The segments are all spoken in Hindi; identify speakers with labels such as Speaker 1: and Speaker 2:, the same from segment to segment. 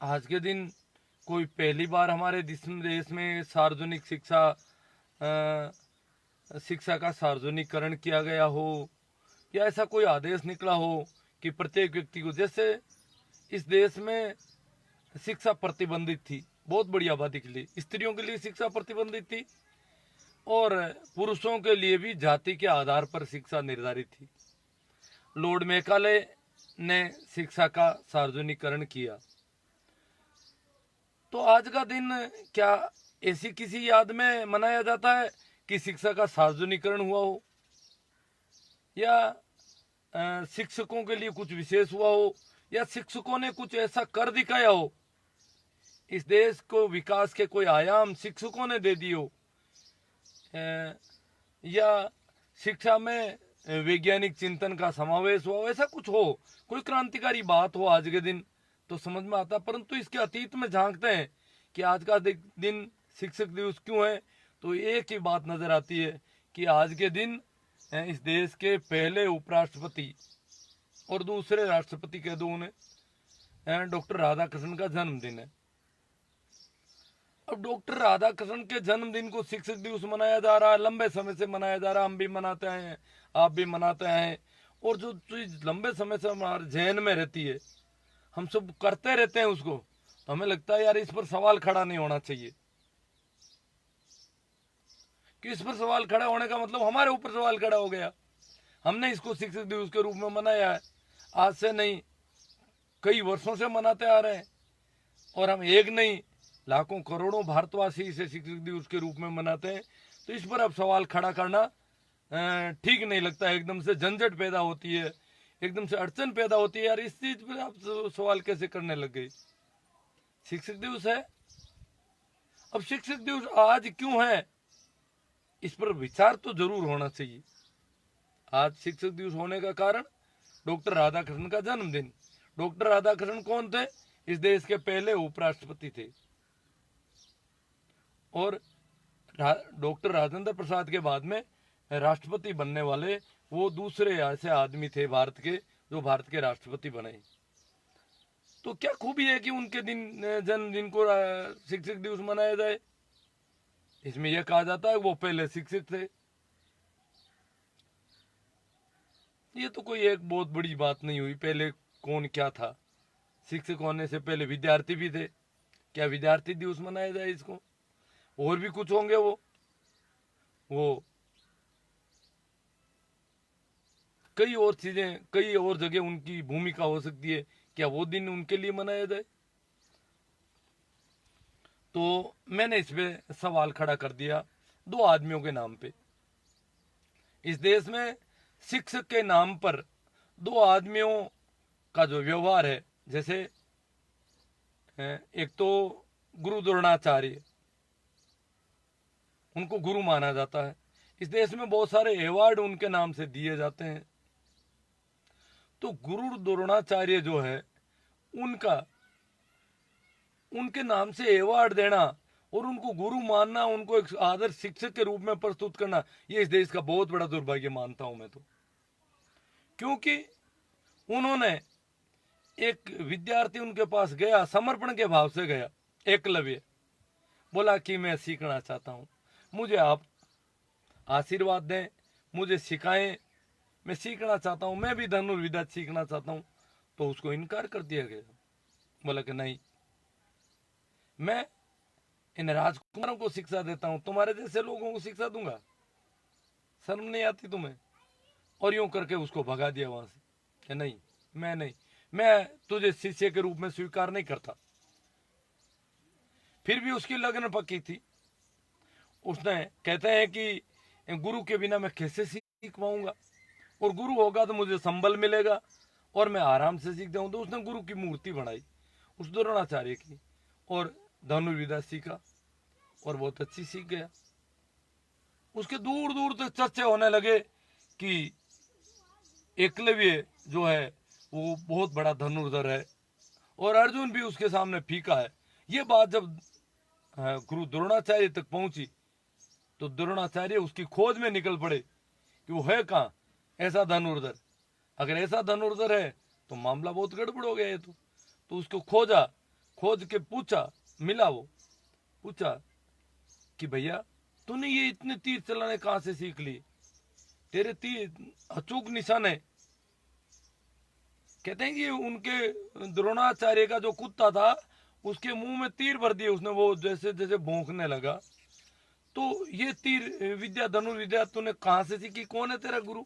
Speaker 1: आज के दिन कोई पहली बार हमारे देश में सार्वजनिक शिक्षा का सार्वजनिकरण किया गया हो, या ऐसा कोई आदेश निकला हो कि प्रत्येक व्यक्ति को, जैसे इस देश में शिक्षा प्रतिबंधित थी बहुत बड़ी आबादी के लिए, स्त्रियों के लिए शिक्षा प्रतिबंधित थी और पुरुषों के लिए भी जाति के आधार पर शिक्षा निर्धारित थी। लॉर्ड मैकाले ने शिक्षा का सार्वजनिकरण किया। तो आज का दिन क्या ऐसी किसी याद में मनाया जाता है कि शिक्षा का सार्वजनिकरण हुआ हो, या शिक्षकों के लिए कुछ विशेष हुआ हो, या शिक्षकों ने कुछ ऐसा कर दिखाया हो, इस देश को विकास के कोई आयाम शिक्षकों ने दे दिए हो, या शिक्षा में वैज्ञानिक चिंतन का समावेश हो, ऐसा कुछ हो, कोई क्रांतिकारी बात हो आज के दिन, तो समझ में आता। परंतु इसके अतीत में झांकते हैं कि आज का दिन शिक्षक दिवस क्यों है, तो एक ही बात नजर आती है कि आज के दिन इस देश के पहले उपराष्ट्रपति और दूसरे राष्ट्रपति कह दो उन्हें, डॉक्टर राधाकृष्णन का जन्मदिन है। अब डॉक्टर राधाकृष्णन के जन्मदिन को शिक्षक दिवस मनाया जा रहा है, लंबे समय से मनाया जा रहा है, हम भी मनाते हैं, आप भी मनाते हैं। और जो चीज लंबे समय से हमारे जहन में रहती है, हम सब करते रहते हैं उसको, तो हमें लगता है यार इस पर सवाल खड़ा नहीं होना चाहिए। कि इस पर सवाल खड़ा होने का मतलब हमारे ऊपर सवाल खड़ा हो गया। हमने इसको शिक्षक दिवस के रूप में मनाया है, आज से नहीं कई वर्षों से मनाते आ रहे हैं, और हम एक नहीं लाखों करोड़ों भारतवासी इसे शिक्षक दिवस के रूप में मनाते हैं। तो इस पर अब सवाल खड़ा करना ठीक नहीं लगता है। एकदम से झंझट पैदा होती है, एकदम से अड़चन पैदा होती है, यार इस चीज पर आप सवाल कैसे करने लग गए। शिक्षक दिवस है, अब शिक्षक दिवस आज क्यों है इस पर विचार तो जरूर होना चाहिए। आज शिक्षक दिवस होने का कारण डॉक्टर राधाकृष्णन का जन्मदिन। डॉक्टर राधाकृष्णन कौन थे? इस देश के पहले उपराष्ट्रपति थे, और डॉक्टर राजेंद्र प्रसाद के बाद में राष्ट्रपति बनने वाले वो दूसरे ऐसे आदमी थे भारत के, जो भारत के राष्ट्रपति बने। तो क्या खूबी है कि उनके जन्मदिन को शिक्षक दिवस मनाया जाए। इसमें यह कहा जाता है वो पहले शिक्षक थे। ये तो कोई एक बहुत बड़ी बात नहीं हुई, पहले कौन क्या था। शिक्षक होने से पहले विद्यार्थी भी थे, क्या विद्यार्थी दिवस मनाया जाए इसको। और भी कुछ होंगे वो कई और चीजें, कई और जगह उनकी भूमिका हो सकती है, क्या वो दिन उनके लिए मनाया जाए। तो मैंने इस पे सवाल खड़ा कर दिया दो आदमियों के नाम पे। इस देश में शिक्षक के नाम पर दो आदमियों का जो व्यवहार है, जैसे एक तो गुरु द्रोणाचार्य, उनको गुरु माना जाता है। इस देश में बहुत सारे अवार्ड उनके नाम से दिए जाते हैं। तो गुरु द्रोणाचार्य जो है उनका, उनके नाम से अवार्ड देना और उनको गुरु मानना, उनको एक आदर्श शिक्षक के रूप में प्रस्तुत करना, ये इस देश का बहुत बड़ा दुर्भाग्य मानता हूं मैं तो। क्योंकि उन्होंने, एक विद्यार्थी उनके पास गया, समर्पण के भाव से गया, एकलव्य, बोला कि मैं सीखना चाहता हूं, मुझे आप आशीर्वाद दें, मुझे सिखाएं, मैं सीखना चाहता हूं, मैं भी धनुर्विद्या सीखना चाहता हूं। तो उसको इनकार कर दिया गया। बोला कि नहीं, मैं इन राजकुमारों को शिक्षा देता हूं, तुम्हारे जैसे लोगों को शिक्षा दूंगा, शर्म नहीं आती तुम्हें। और यूं करके उसको भगा दिया वहां से कि नहीं, मैं तुझे शिष्य के रूप में स्वीकार नहीं करता। फिर भी उसकी लगन पक्की थी। उसने, कहते हैं कि गुरु के बिना मैं कैसे सीख पाऊंगा, और गुरु होगा तो मुझे संबल मिलेगा और मैं आराम से सीख जाऊं। तो उसने गुरु की मूर्ति बनाई उस द्रोणाचार्य की, और धनुर्विद्या सीखा और बहुत अच्छी सीख गया। उसके दूर दूर तक चर्चा होने लगे कि एकलव्य जो है वो बहुत बड़ा धनुर्धर है, और अर्जुन भी उसके सामने फीका है। ये बात जब गुरु द्रोणाचार्य तक पहुंची तो द्रोणाचार्य उसकी खोज में निकल पड़े कि वो है कहाँ ऐसा धनुर्धर। अगर ऐसा धनुर्धर है तो मामला बहुत गड़बड़ हो गया है। तो उसको खोजा खोज के पूछा, मिला वो, पूछा कि भैया तूने ये इतने तीर चलाने कहां से सीख ली, तेरे तीर अचूक निशान है। कहते हैं कि उनके द्रोणाचार्य का जो कुत्ता था उसके मुंह में तीर भर दिए उसने, वो जैसे जैसे भौंकने लगा। तो ये तीर विद्या, धनुर्विद्या तूने कहां से सीखी, कौन है तेरा गुरु?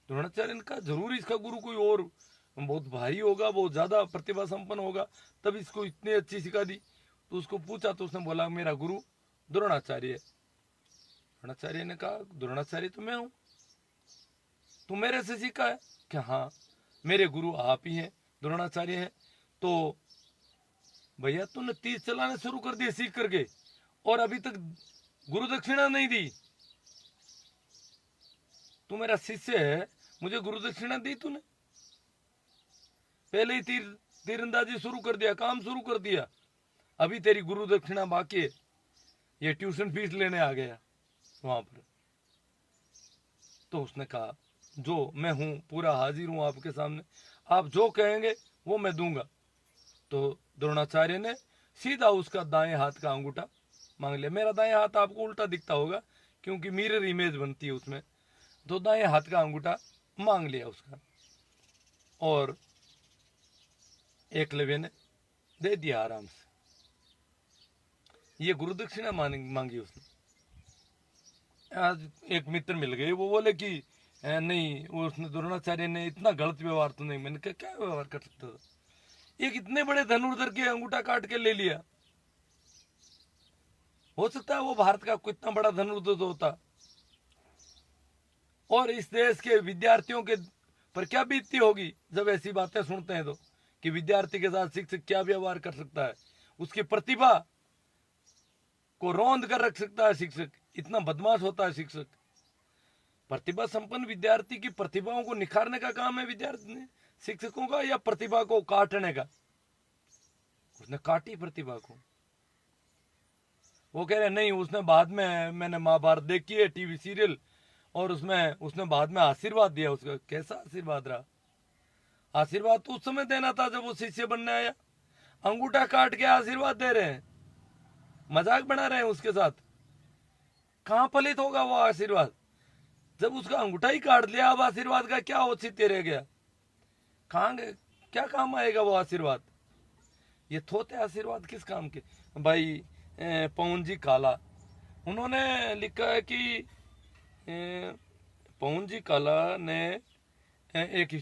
Speaker 1: द्रोणाचार्य ने कहा जरूर इसका गुरु कोई और बहुत भारी होगा, बहुत ज्यादा प्रतिभा संपन्न होगा, तब इसको इतनी अच्छी सिखा दी। तो उसको पूछा तो उसने बोला मेरा गुरु द्रोणाचार्य है। द्रोणाचार्य ने कहा द्रोणाचार्य तो मैं हूं, तू मेरे से सीखा है क्या? हाँ, मेरे गुरु आप ही हैं, द्रोणाचार्य हैं। तो भैया तूने तीर चलाने शुरू कर दिए सीख करके, और अभी तक गुरु दक्षिणा नहीं दी। तू मेरा शिष्य है, मुझे गुरु दक्षिणा दी तूने? पहले ही तीरंदाजी शुरू कर दिया, काम शुरू कर दिया, अभी तेरी गुरु दक्षिणा बाकी है। ये ट्यूशन फीस लेने आ गया वहां पर। तो उसने कहा जो मैं हूं, पूरा हाजिर हूं आपके सामने, आप जो कहेंगे वो मैं दूंगा। तो द्रोणाचार्य ने सीधा उसका दाएं हाथ का अंगूठा मांग लिया। मेरा दाएं हाथ आपको उल्टा दिखता होगा क्योंकि मिरर इमेज बनती है उसमें। तो दाएं हाथ का अंगूठा मांग लिया उसका, और एकलव्य ने दे दिया आराम से। ये गुरु दक्षिणा मांगी उसने। आज एक मित्र मिल गए, वो बोले कि नहीं, उसने द्रोणाचार्य ने इतना गलत व्यवहार तो नहीं। मैंने कहा क्या व्यवहार कर सकता था, एक इतने बड़े धनुर्धर के अंगूठा काट के ले लिया। हो सकता है वो भारत का कितना बड़ा धनुर्धर होता, और इस देश के विद्यार्थियों के पर क्या बीतती होगी जब ऐसी बातें सुनते हैं। तो कि विद्यार्थी के साथ शिक्षक क्या व्यवहार कर सकता है, उसकी प्रतिभा को रौंद कर रख सकता है शिक्षक, इतना बदमाश होता है शिक्षक। प्रतिभा संपन्न विद्यार्थी की प्रतिभाओं को निखारने का काम है विद्यार्थी शिक्षकों का, या प्रतिभा को काटने का? उसने काटी प्रतिभा को। वो कह रहे नहीं, उसने बाद में, मैंने महाभारत देखी है टीवी सीरियल, और उसमें उसने बाद में आशीर्वाद दिया उसका। कैसा आशीर्वाद रहा? आशीर्वाद तो उस समय देना था जब वो शिष्य बनने आया, अंगूठा काट के आशीर्वाद दे रहे हैं, मजाक बना रहे हैं उसके साथ। कहां फलित होगा वो आशीर्वाद जब उसका अंगूठा ही काट लिया? अब आशीर्वाद का क्या औचित्य रह गया? कहां क्या काम आएगा वो आशीर्वाद? ये थोते आशीर्वाद किस काम के? भाई पवन जी काला, उन्होंने लिखा है कि पवन जी काला ने एक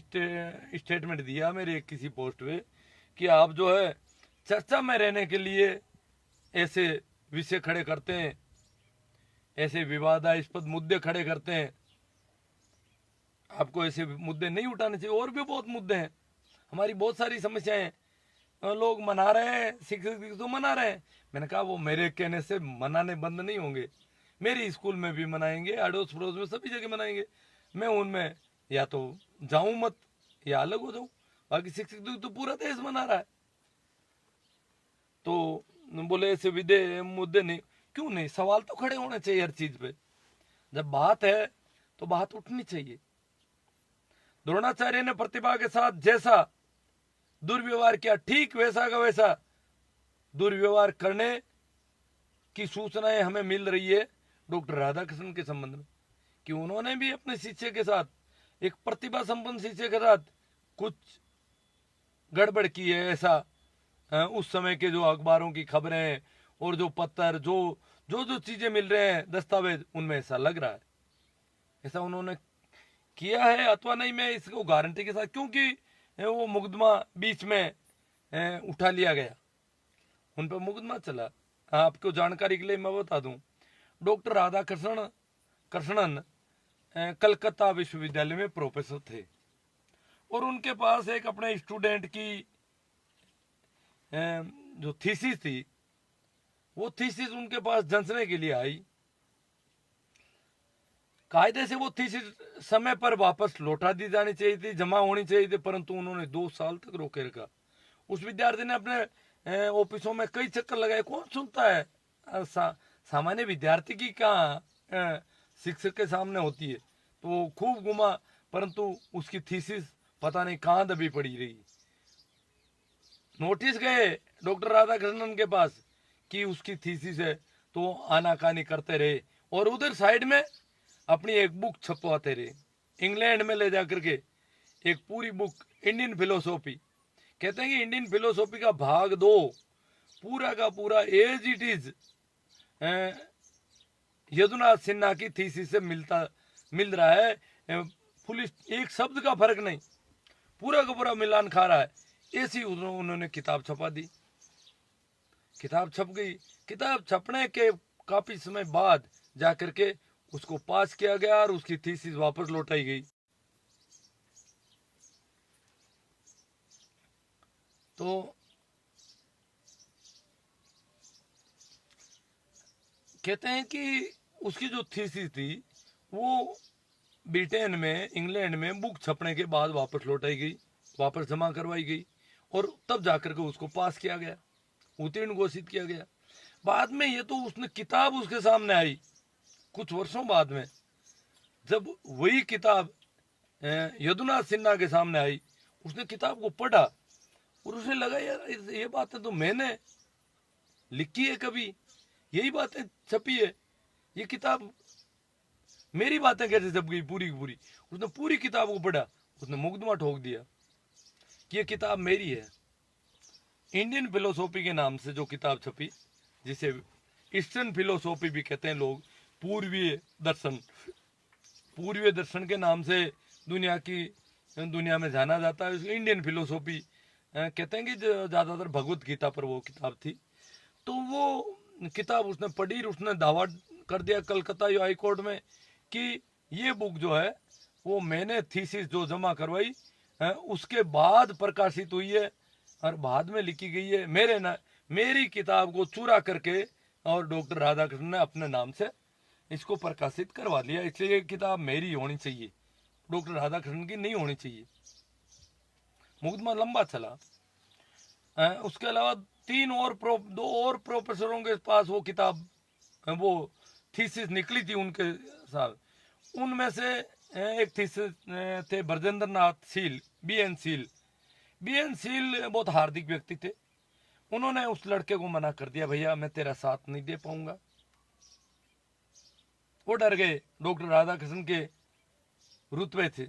Speaker 1: स्टेटमेंट दिया मेरे किसी पोस्ट पे कि आप जो है चर्चा में रहने के लिए ऐसे विषय खड़े करते हैं, ऐसे विवादास्पद मुद्दे खड़े करते हैं, आपको ऐसे मुद्दे नहीं उठाने चाहिए। और भी बहुत मुद्दे हैं, हमारी बहुत सारी समस्याएं हैं, लोग मना रहे हैं, शिक्षक तो मना रहे हैं। मैंने कहा वो मेरे कहने से मनाने बंद नहीं होंगे, मेरे स्कूल में भी मनाएंगे, अड़ोस पड़ोस में सभी जगह मनाएंगे। मैं उनमें या तो जाऊं मत या अलग हो जाऊं, बाकी शिक्षक तो पूरा देश मना रहा है। तो बोले ऐसे विदे मुद्दे नहीं, क्यों नहीं, सवाल तो खड़े होने चाहिए हर चीज पे। जब बात है तो बात उठनी चाहिए। द्रोणाचार्य ने प्रतिभा के साथ जैसा दुर्व्यवहार किया, ठीक वैसा का वैसा दुर्व्यवहार करने की सूचनाएं हमें मिल रही है डॉक्टर राधाकृष्णन के संबंध में, कि उन्होंने भी अपने शिष्य के साथ, एक प्रतिभा संपन्न शिष्य के साथ कुछ गड़बड़ की है। ऐसा उस समय के जो अखबारों की खबरें और जो पत्र, जो चीजें मिल रहे हैं, दस्तावेज, उनमें ऐसा लग रहा है, ऐसा उन्होंने किया है अथवा नहीं, मैं इसको गारंटी के साथ, क्योंकि वो मुकदमा बीच में उठा लिया गया, उन पर मुकदमा चला। आपको जानकारी के लिए मैं बता दूं, डॉक्टर राधाकृष्णन कलकत्ता विश्वविद्यालय में प्रोफेसर थे, और उनके पास एक अपने स्टूडेंट की जो थीसिस थी, वो थीसिस उनके पास जांचने के लिए आई। कायदे से वो थीसिस समय पर वापस लौटा दी जानी चाहिए थी, जमा होनी चाहिए थी, परंतु उन्होंने 2 साल तक रोके रखा। उस विद्यार्थी ने अपने ऑफिसों में कई चक्कर लगाए, कौन सुनता है? सामान्य विद्यार्थी की कहाँ शिक्षक के सामने होती है। तो वो खूब घुमा, परंतु उसकी थीसिस पता नहीं कहां दबी पड़ी रही। नोटिस गए डॉक्टर राधाकृष्णन के पास कि उसकी थीसिस है, तो आनाकानी करते रहे और उधर साइड में अपनी एक बुक छपवाते रहे। इंग्लैंड में ले जाकर के एक पूरी बुक इंडियन फिलोसॉफी, कहते हैं कि इंडियन फिलोसॉफी का भाग 2 पूरा का पूरा as it is Yadunath Sinha की थीसिस से मिल रहा है। पुलिस एक शब्द का फर्क नहीं, पूरा का पूरा मिलान खा रहा है। ऐसी उन्होंने किताब छपा दी। किताब छप गई। किताब छपने के काफी समय बाद जाकर के उसको पास किया गया और उसकी थीसिस वापस लौटाई गई। तो कहते हैं कि उसकी जो थीसिस थी वो ब्रिटेन में, इंग्लैंड में बुक छपने के बाद वापस लौटाई गई, वापस जमा करवाई गई और तब जाकर के उसको पास किया गया, उत्तीर्ण घोषित किया गया। बाद में ये तो उसने किताब उसके सामने आई कुछ वर्षों बाद में, जब वही किताब यदुनाथ सिन्हा के सामने आई, उसने किताब को पढ़ा और उसे लगा यार ये बातें तो मैंने लिखी है, कभी यही बातें छपी है, ये किताब मेरी बातें कैसे छप गई पूरी की पूरी। उसने पूरी किताब को पढ़ा, उसने मुकदमा ठोक दिया कि ये किताब मेरी है। इंडियन फिलोसॉफी के नाम से जो किताब छपी, जिसे ईस्टर्न फिलोसॉफी भी कहते हैं लोग, पूर्वीय दर्शन के नाम से दुनिया में जाना जाता है। इंडियन फिलोसॉफी कहते हैं कि ज्यादातर भगवत गीता पर वो किताब थी। तो वो किताब उसने पढ़ी, उसने दावा कर दिया कलकत्ता हाई कोर्ट में कि ये बुक जो है वो मैंने थीसिस जो जमा करवाई उसके बाद प्रकाशित हुई है और बाद में लिखी गई है। मेरी किताब को चुरा करके और डॉक्टर राधाकृष्णन ने अपने नाम से इसको प्रकाशित करवा लिया, इसलिए ये किताब मेरी होनी चाहिए, डॉक्टर राधाकृष्णन की नहीं होनी चाहिए। मुकदमा लंबा चला। उसके अलावा दो और प्रोफेसरों के पास वो किताब, वो थीसिस निकली थी उनके साथ। उनमें से एक थीसिस थे ब्रजेंद्र नाथ सील, बीएन सील बहुत हार्दिक व्यक्ति थे। उन्होंने उस लड़के को मना कर दिया, भैया मैं तेरा साथ नहीं दे पाऊंगा। वो डर गए, डॉक्टर राधाकृष्णन के रुतबे थे,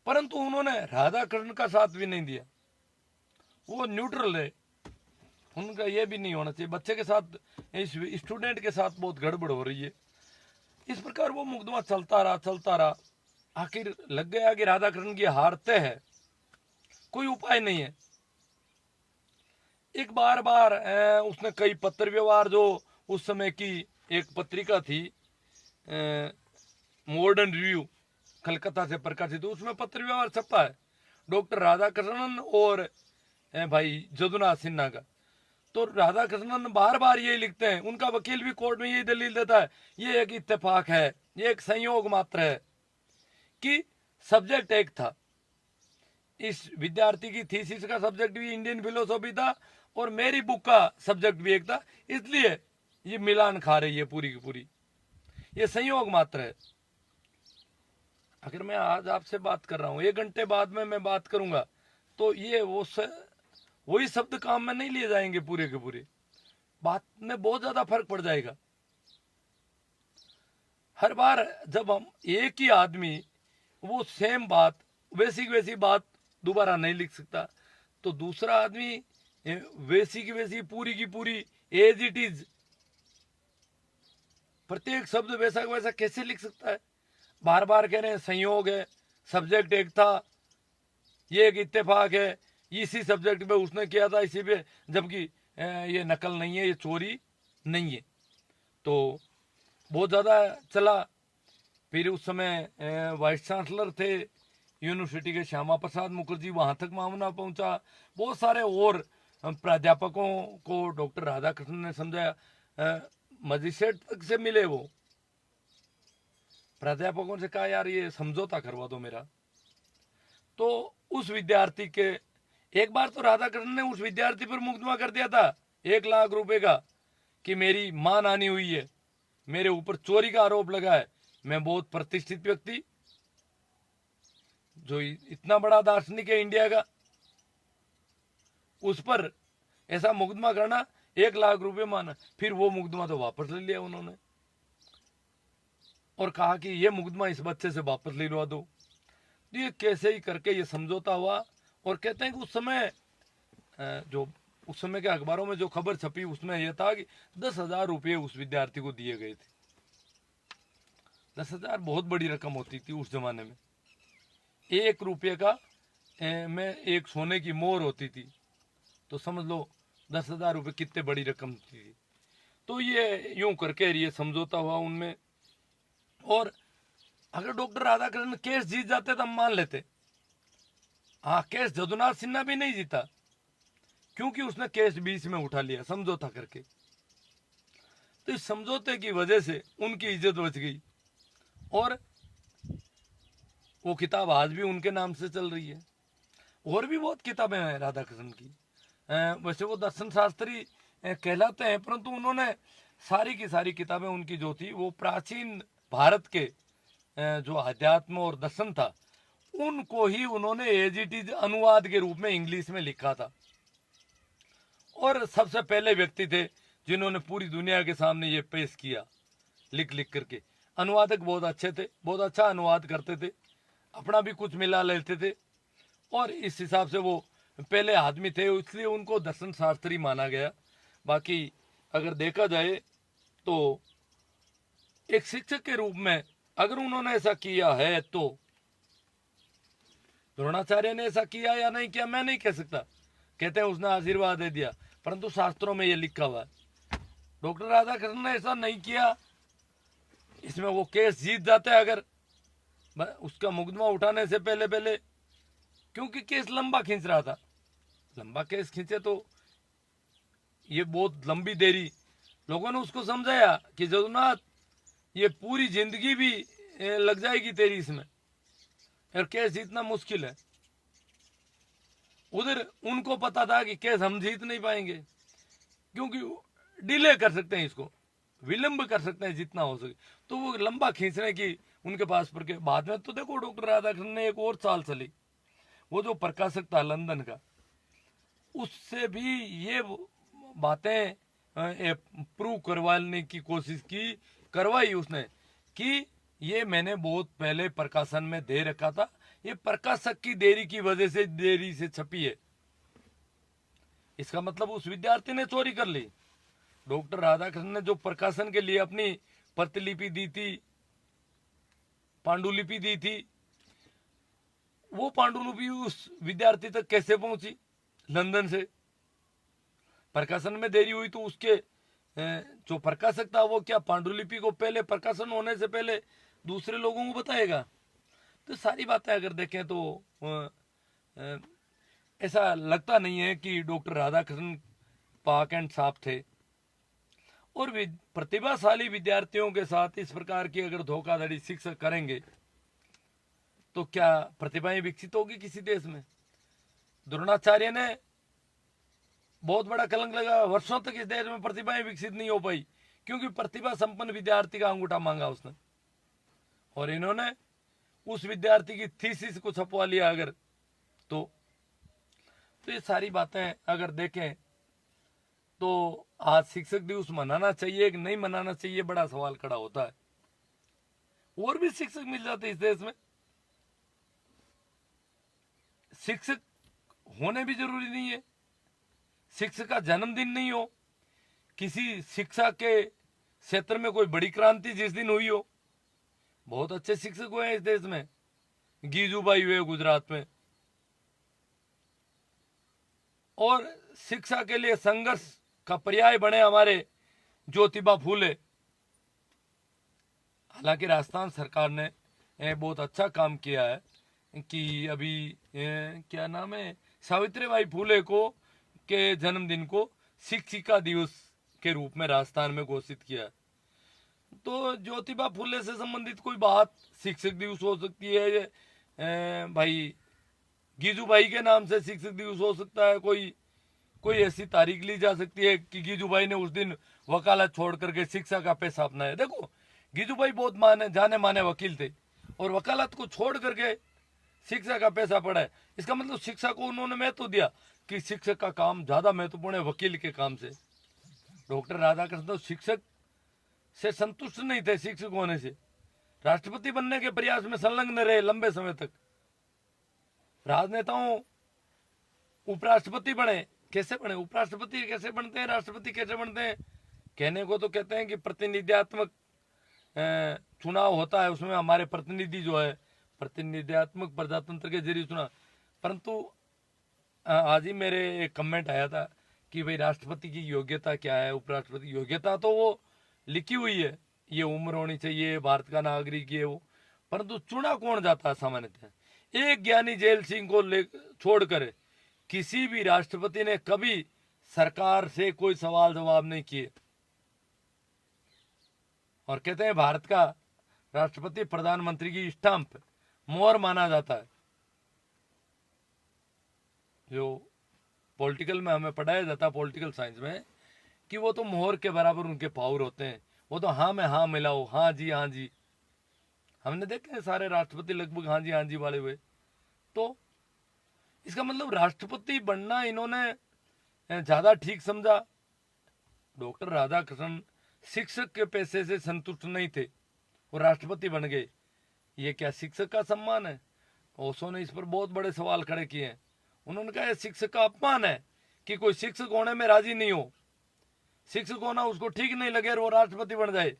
Speaker 1: परंतु उन्होंने राधाकृष्णन का साथ भी नहीं दिया, वो न्यूट्रल है। उनका ये भी नहीं होना चाहिए, बच्चे के साथ, इस स्टूडेंट के साथ बहुत गड़बड़ हो रही है। इस प्रकार वो मुकदमा चलता रहा। आखिर लग गया कि राधाकृष्णन की हार तय है, कोई उपाय नहीं है। एक बार उसने कई पत्र व्यवहार, जो उस समय की एक पत्रिका थी मॉडर्न रिव्यू, कलकत्ता से प्रकाशित, उसमें पत्र व्यवहार छपा है डॉक्टर राधाकृष्णन और भाई यदुनाथ सिन्हा का। तो राधाकृष्णन बार यही लिखते हैं, उनका वकील भी कोर्ट में यही दलील देता है, ये एक इत्तेफाक है, ये एक संयोग मात्र है कि सब्जेक्ट एक था। इस विद्यार्थी की थीसिस का सब्जेक्ट भी इंडियन फिलोसॉफी था और मेरी बुक का सब्जेक्ट भी एक था, इसलिए ये मिलान खा रही है पूरी की पूरी, ये संयोग मात्र है। अगर मैं आज आपसे बात कर रहा हूं, 1 घंटे बाद में मैं बात करूंगा, तो ये वही शब्द काम में नहीं लिए जाएंगे पूरे के पूरे, बात में बहुत ज्यादा फर्क पड़ जाएगा। हर बार जब हम एक ही आदमी वो सेम बात, वैसी बात दोबारा नहीं लिख सकता, तो दूसरा आदमी वैसी की वैसी पूरी की पूरी एज इट इज, प्रत्येक शब्द वैसा का वैसा कैसे लिख सकता है। बार कह रहे हैं संयोग है, सब्जेक्ट एक था, ये एक इत्तेफाक है, इसी सब्जेक्ट पे उसने किया था इसी पे, जबकि ये नकल नहीं है, ये चोरी नहीं है। तो बहुत ज़्यादा चला। फिर उस समय वाइस चांसलर थे यूनिवर्सिटी के श्यामा प्रसाद मुखर्जी, वहां तक मामला पहुंचा। बहुत सारे और प्राध्यापकों को डॉक्टर राधाकृष्णन ने समझाया, मजिस्ट्रेट तक से मिले, वो प्राध्यापकों से कहा यार ये समझौता करवा दो मेरा। तो उस विद्यार्थी के, एक बार तो राधाकृष्णन ने उस विद्यार्थी पर मुकदमा कर दिया था 1 लाख रुपए का कि मेरी मान हानि हुई है, मेरे ऊपर चोरी का आरोप लगा है। मैं बहुत प्रतिष्ठित व्यक्ति, जो इतना बड़ा दार्शनिक है इंडिया का, उस पर ऐसा मुकदमा करना, 1 लाख रुपए माना, फिर वो मुकदमा तो वापस ले लिया उन्होंने और कहा कि ये मुकदमा इस बच्चे से वापस लिलवा दो। तो ये कैसे ही करके ये समझौता हुआ और कहते हैं कि उस समय जो उस समय के अखबारों में जो खबर छपी उसमें यह था कि 10,000 रुपये उस विद्यार्थी को दिए गए थे। 10,000 बहुत बड़ी रकम होती थी उस जमाने में। 1 रुपये का में एक सोने की मोहर होती थी, तो समझ लो 10,000 रुपये कितने बड़ी रकम थी। तो ये यूं करके ये समझौता हुआ उनमें। और अगर डॉक्टर राधाकृष्णन केस जीत जाते तो हम मान लेते। हाँ, केस जदुनाथ सिन्हा भी नहीं जीता क्योंकि उसने केस बीच में उठा लिया समझौता करके। तो इस समझौते की वजह से उनकी इज्जत बच गई और वो किताब आज भी उनके नाम से चल रही है। और भी बहुत किताबें हैं राधाकृष्णन की। वैसे वो दर्शन शास्त्री कहलाते हैं, परंतु उन्होंने सारी की सारी किताबें उनकी जो थी वो प्राचीन भारत के जो अध्यात्म और दर्शन था उनको ही उन्होंने एज इट इज अनुवाद के रूप में इंग्लिश में लिखा था। और सबसे पहले व्यक्ति थे जिन्होंने पूरी दुनिया के सामने ये पेश किया लिख लिख करके। अनुवादक बहुत अच्छे थे, बहुत अच्छा अनुवाद करते थे, अपना भी कुछ मिला लेते थे और इस हिसाब से वो पहले आदमी थे, इसलिए उनको दर्शन शास्त्री माना गया। बाकी अगर देखा जाए तो एक शिक्षक के रूप में अगर उन्होंने ऐसा किया है तो द्रोणाचार्य ने ऐसा किया या नहीं किया मैं नहीं कह सकता। कहते हैं उसने आशीर्वाद दे दिया, परंतु शास्त्रों में ये लिखा हुआ है। डॉक्टर राधाकृष्णन ने ऐसा नहीं किया। इसमें वो केस जीत जाते हैं अगर उसका मुकदमा उठाने से पहले पहले, क्योंकि केस लंबा खींच रहा था। लंबा केस खींचे तो ये बहुत लंबी देरी। लोगों ने उसको समझाया कि जगन्नाथ ये पूरी जिंदगी भी लग जाएगी तेरी इसमें और केस जीतना मुश्किल है। उधर उनको पता था कि केस हम जीत नहीं पाएंगे क्योंकि डिले कर सकते हैं, इसको विलंब कर सकते हैं जितना हो सके। तो वो लंबा खींचने की उनके पास पर के बाद में तो देखो डॉक्टर राधाकृष्णन ने एक और चाल चली। वो जो प्रकाशक था लंदन का, उससे भी ये बातें प्रूव करवाने की कोशिश की, करवाई उसने कि ये मैंने बहुत पहले प्रकाशन में दे रखा था, ये प्रकाशक की देरी की वजह से देरी से छपी है। इसका मतलब उस विद्यार्थी ने चोरी कर ली। डॉक्टर राधाकृष्णन ने जो प्रकाशन के लिए अपनी प्रतिलिपि दी थी, पांडुलिपि दी थी, वो पांडुलिपि उस विद्यार्थी तक कैसे पहुंची लंदन से? प्रकाशन में देरी हुई तो उसके जो प्रकाशक था वो क्या पांडुलिपि को पहले प्रकाशन होने से पहले दूसरे लोगों को बताएगा? तो सारी बातें अगर देखें तो ऐसा लगता नहीं है कि डॉक्टर राधाकृष्णन पाक एंड साफ थे। और प्रतिभाशाली विद्यार्थियों के साथ इस प्रकार की अगर धोखाधड़ी शिक्षक करेंगे तो क्या प्रतिभाएं विकसित होगी किसी देश में? द्रोणाचार्य ने बहुत बड़ा कलंक लगा, वर्षों तक इस देश में प्रतिभाएं विकसित नहीं हो पाई क्योंकि प्रतिभा संपन्न विद्यार्थी का अंगूठा मांगा उसने। और इन्होंने उस विद्यार्थी की थीसिस को छपवा लिया अगर तो ये सारी बातें अगर देखें तो आज शिक्षक दिवस मनाना चाहिए कि नहीं मनाना चाहिए, बड़ा सवाल खड़ा होता है। और भी शिक्षक मिल जाते इस देश में। शिक्षक होने भी जरूरी नहीं है, शिक्षक का जन्मदिन नहीं हो, किसी शिक्षा के क्षेत्र में कोई बड़ी क्रांति जिस दिन हुई हो। बहुत अच्छे शिक्षक हुए हैं इस देश में, गीजूबाई हुए गुजरात में, और शिक्षा के लिए संघर्ष का पर्याय बने हमारे ज्योतिबा फूले। हालांकि राजस्थान सरकार ने बहुत अच्छा काम किया है कि अभी क्या नाम है, सावित्रीबाई फूले को के जन्मदिन को शिक्षिका दिवस के रूप में राजस्थान में घोषित किया है। तो ज्योतिबा फूले से संबंधित कोई बात शिक्षक दिवस हो सकती है, भाई गीजूबाई के नाम से शिक्षक दिवस हो सकता है, कोई ऐसी तारीख ली जा सकती है कि गीजूबाई ने उस दिन वकालत छोड़ करके शिक्षा का पेशा अपनाया। देखो गीजूबाई बहुत जाने माने वकील थे और वकालत को छोड़ करके शिक्षा का पैसा पड़ा है। इसका मतलब शिक्षा को उन्होंने महत्व दिया कि शिक्षक का काम ज्यादा महत्वपूर्ण है वकील के काम से। डॉक्टर राधाकृष्ण तो शिक्षक से संतुष्ट नहीं थे, शिक्षक होने से राष्ट्रपति बनने के प्रयास में संलग्न रहे लंबे समय तक। राजनेताओं उपराष्ट्रपति बने, कैसे बने? उपराष्ट्रपति कैसे बनते हैं, राष्ट्रपति कैसे बनते हैं? कहने को तो कहते हैं कि प्रतिनिधित्वात्मक चुनाव होता है, उसमें हमारे प्रतिनिधि जो है प्रतिनिधित्वात्मक प्रजातंत्र के जरिए चुना। परंतु आज ही मेरे एक कमेंट आया था कि भाई राष्ट्रपति की योग्यता क्या है, उपराष्ट्रपति योग्यता तो वो लिखी हुई है, ये उम्र होनी चाहिए, भारत का नागरिक ये वो, परंतु चुना कौन जाता है सामान्यतः? एक ज्ञानी जेल सिंह को छोड़कर किसी भी राष्ट्रपति ने कभी सरकार से कोई सवाल जवाब नहीं किए। और कहते हैं भारत का राष्ट्रपति प्रधानमंत्री की स्टाम्प मोहर माना जाता है। जो पॉलिटिकल में हमें पढ़ाया जाता है, पॉलिटिकल साइंस में, कि वो तो मोहर के बराबर उनके पावर होते हैं। वो तो हाँ में हाँ मिलाओ, हाँ जी हाँ जी। हमने देखे हैं सारे राष्ट्रपति लगभग हाँ जी वाले हुए। तो इसका मतलब राष्ट्रपति बनना इन्होंने ज्यादा ठीक समझा। डॉक्टर राधाकृष्णन शिक्षक के पैसे से संतुष्ट नहीं थे, वो राष्ट्रपति बन गए। ये क्या शिक्षक का सम्मान है? ओशो ने इस पर बहुत बड़े सवाल खड़े किए हैं। उन्होंने कहा शिक्षक का अपमान है कि कोई शिक्षक होने में राजी नहीं हो, शिक्षक होना उसको ठीक नहीं लगे और वो राष्ट्रपति बन जाए।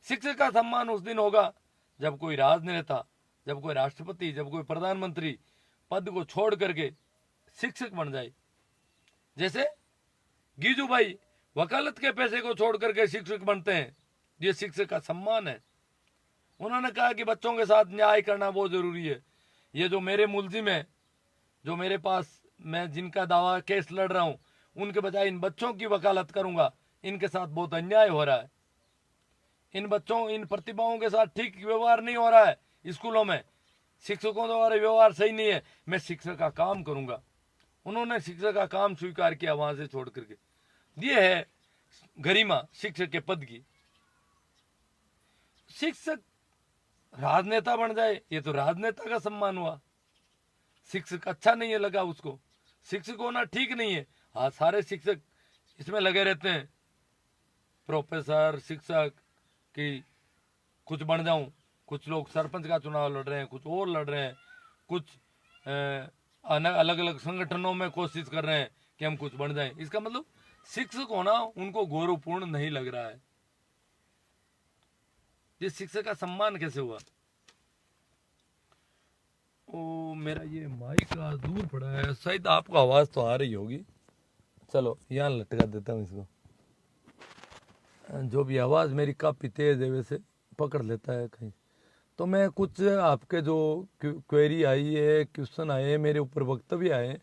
Speaker 1: शिक्षक का सम्मान उस दिन होगा जब कोई राजनेता, जब कोई राष्ट्रपति, जब कोई प्रधानमंत्री पद को छोड़ करके शिक्षक बन जाए। जैसे गिजू भाई वकालत के पैसे को छोड़ करके शिक्षक बनते हैं, ये शिक्षक का सम्मान है। उन्होंने कहा कि बच्चों के साथ न्याय करना बहुत जरूरी है। ये जो मेरे मुलजिम है, जो मेरे पास मैं जिनका दावा केस लड़ रहा हूं, उनके बजाय इन बच्चों की वकालत करूंगा, इनके साथ बहुत अन्याय हो रहा है। इन बच्चों, इन प्रतिभाओं के साथ ठीक व्यवहार नहीं हो रहा है स्कूलों में, शिक्षकों द्वारा व्यवहार सही नहीं है, मैं शिक्षक का काम करूंगा। उन्होंने शिक्षक का काम स्वीकार किया, वहां से छोड़ करके। ये है गरिमा शिक्षक के पद की। शिक्षक राजनेता बन जाए, ये तो राजनेता का सम्मान हुआ। शिक्षक अच्छा नहीं है लगा उसको, शिक्षक होना ठीक नहीं है। हाँ, सारे शिक्षक इसमें लगे रहते हैं, प्रोफेसर, शिक्षक कि कुछ बन जाऊं। कुछ लोग सरपंच का चुनाव लड़ रहे हैं, कुछ और लड़ रहे हैं, कुछ अलग अलग संगठनों में कोशिश कर रहे हैं कि हम कुछ बन जाएं। इसका मतलब शिक्षक होना उनको गौरवपूर्ण नहीं लग रहा है। ये शिक्षक का सम्मान कैसे हुआ? ओ, मेरा ये माइक आज दूर पड़ा है, शायद आपको आवाज तो आ रही होगी। चलो यहाँ लटका देता हूँ इसको। जो भी आवाज मेरी काफी तेज है, वैसे पकड़ लेता है कहीं। तो मैं कुछ आपके जो क्वेरी आई है, क्वेश्चन आए हैं, मेरे ऊपर वक्तव्य आए,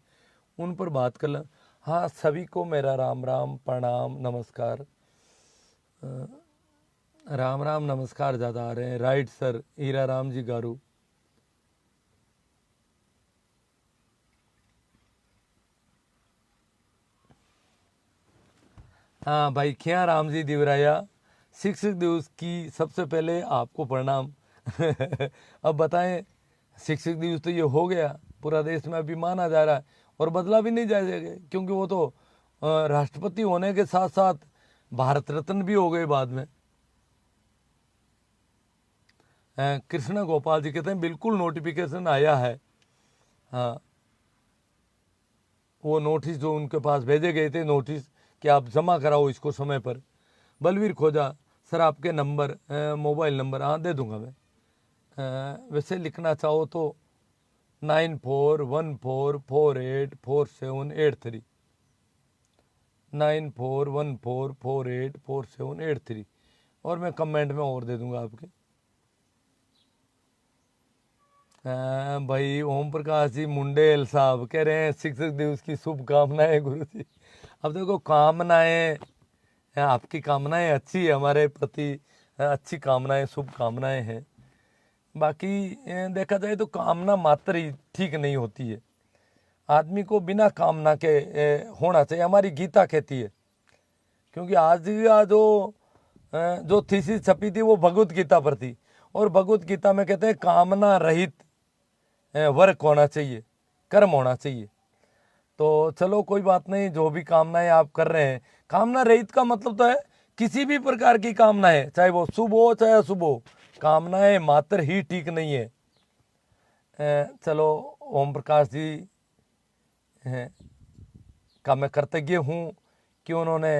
Speaker 1: उन पर बात कर लें। हाँ, सभी को मेरा राम राम, प्रणाम, नमस्कार। राम राम नमस्कार ज़्यादा आ रहे हैं। राइट सर, हीरा राम जी गारू। हाँ भाई, क्या राम जी दिवराया, शिक्षक दिवस की सबसे पहले आपको प्रणाम। अब बताएं, शिक्षक दिवस तो ये हो गया, पूरा देश में अभी माना जा रहा है और बदला भी नहीं जाएगा, क्योंकि वो तो राष्ट्रपति होने के साथ साथ भारत रत्न भी हो गए बाद में। कृष्णा गोपाल जी कहते हैं बिल्कुल नोटिफिकेशन आया है। हाँ, वो नोटिस जो उनके पास भेजे गए थे, नोटिस कि आप जमा कराओ इसको समय पर। बलवीर खोजा, सर आपके नंबर, मोबाइल नंबर, हाँ दे दूंगा मैं। वैसे लिखना चाहो तो 9414484783, 9414484783, और मैं कमेंट में और दे दूंगा आपके। भाई ओम प्रकाश जी मुंडेल साहब कह रहे हैं शिक्षक दिवस की शुभकामनाएं गुरु जी। अब देखो, कामनाएं, आपकी कामनाएं अच्छी है, हमारे प्रति अच्छी कामनाएं, शुभकामनाएं हैं। बाकी देखा जाए तो कामना मात्र ही ठीक नहीं होती है, आदमी को बिना कामना के होना चाहिए, हमारी गीता कहती है। क्योंकि आज का जो थीसिस छपी थी वो भगवत गीता पर थी, और भगवत गीता में कहते हैं कामना रहित वर्क होना चाहिए, कर्म होना चाहिए। तो चलो कोई बात नहीं, जो भी कामनाएं आप कर रहे हैं, कामना रहित का मतलब तो है किसी भी प्रकार की कामना है, चाहे वो शुभ हो चाहे अशुभ हो, कामनाएं मात्र ही ठीक नहीं है। चलो ओम प्रकाश जी का मैं कृतज्ञ हूँ कि उन्होंने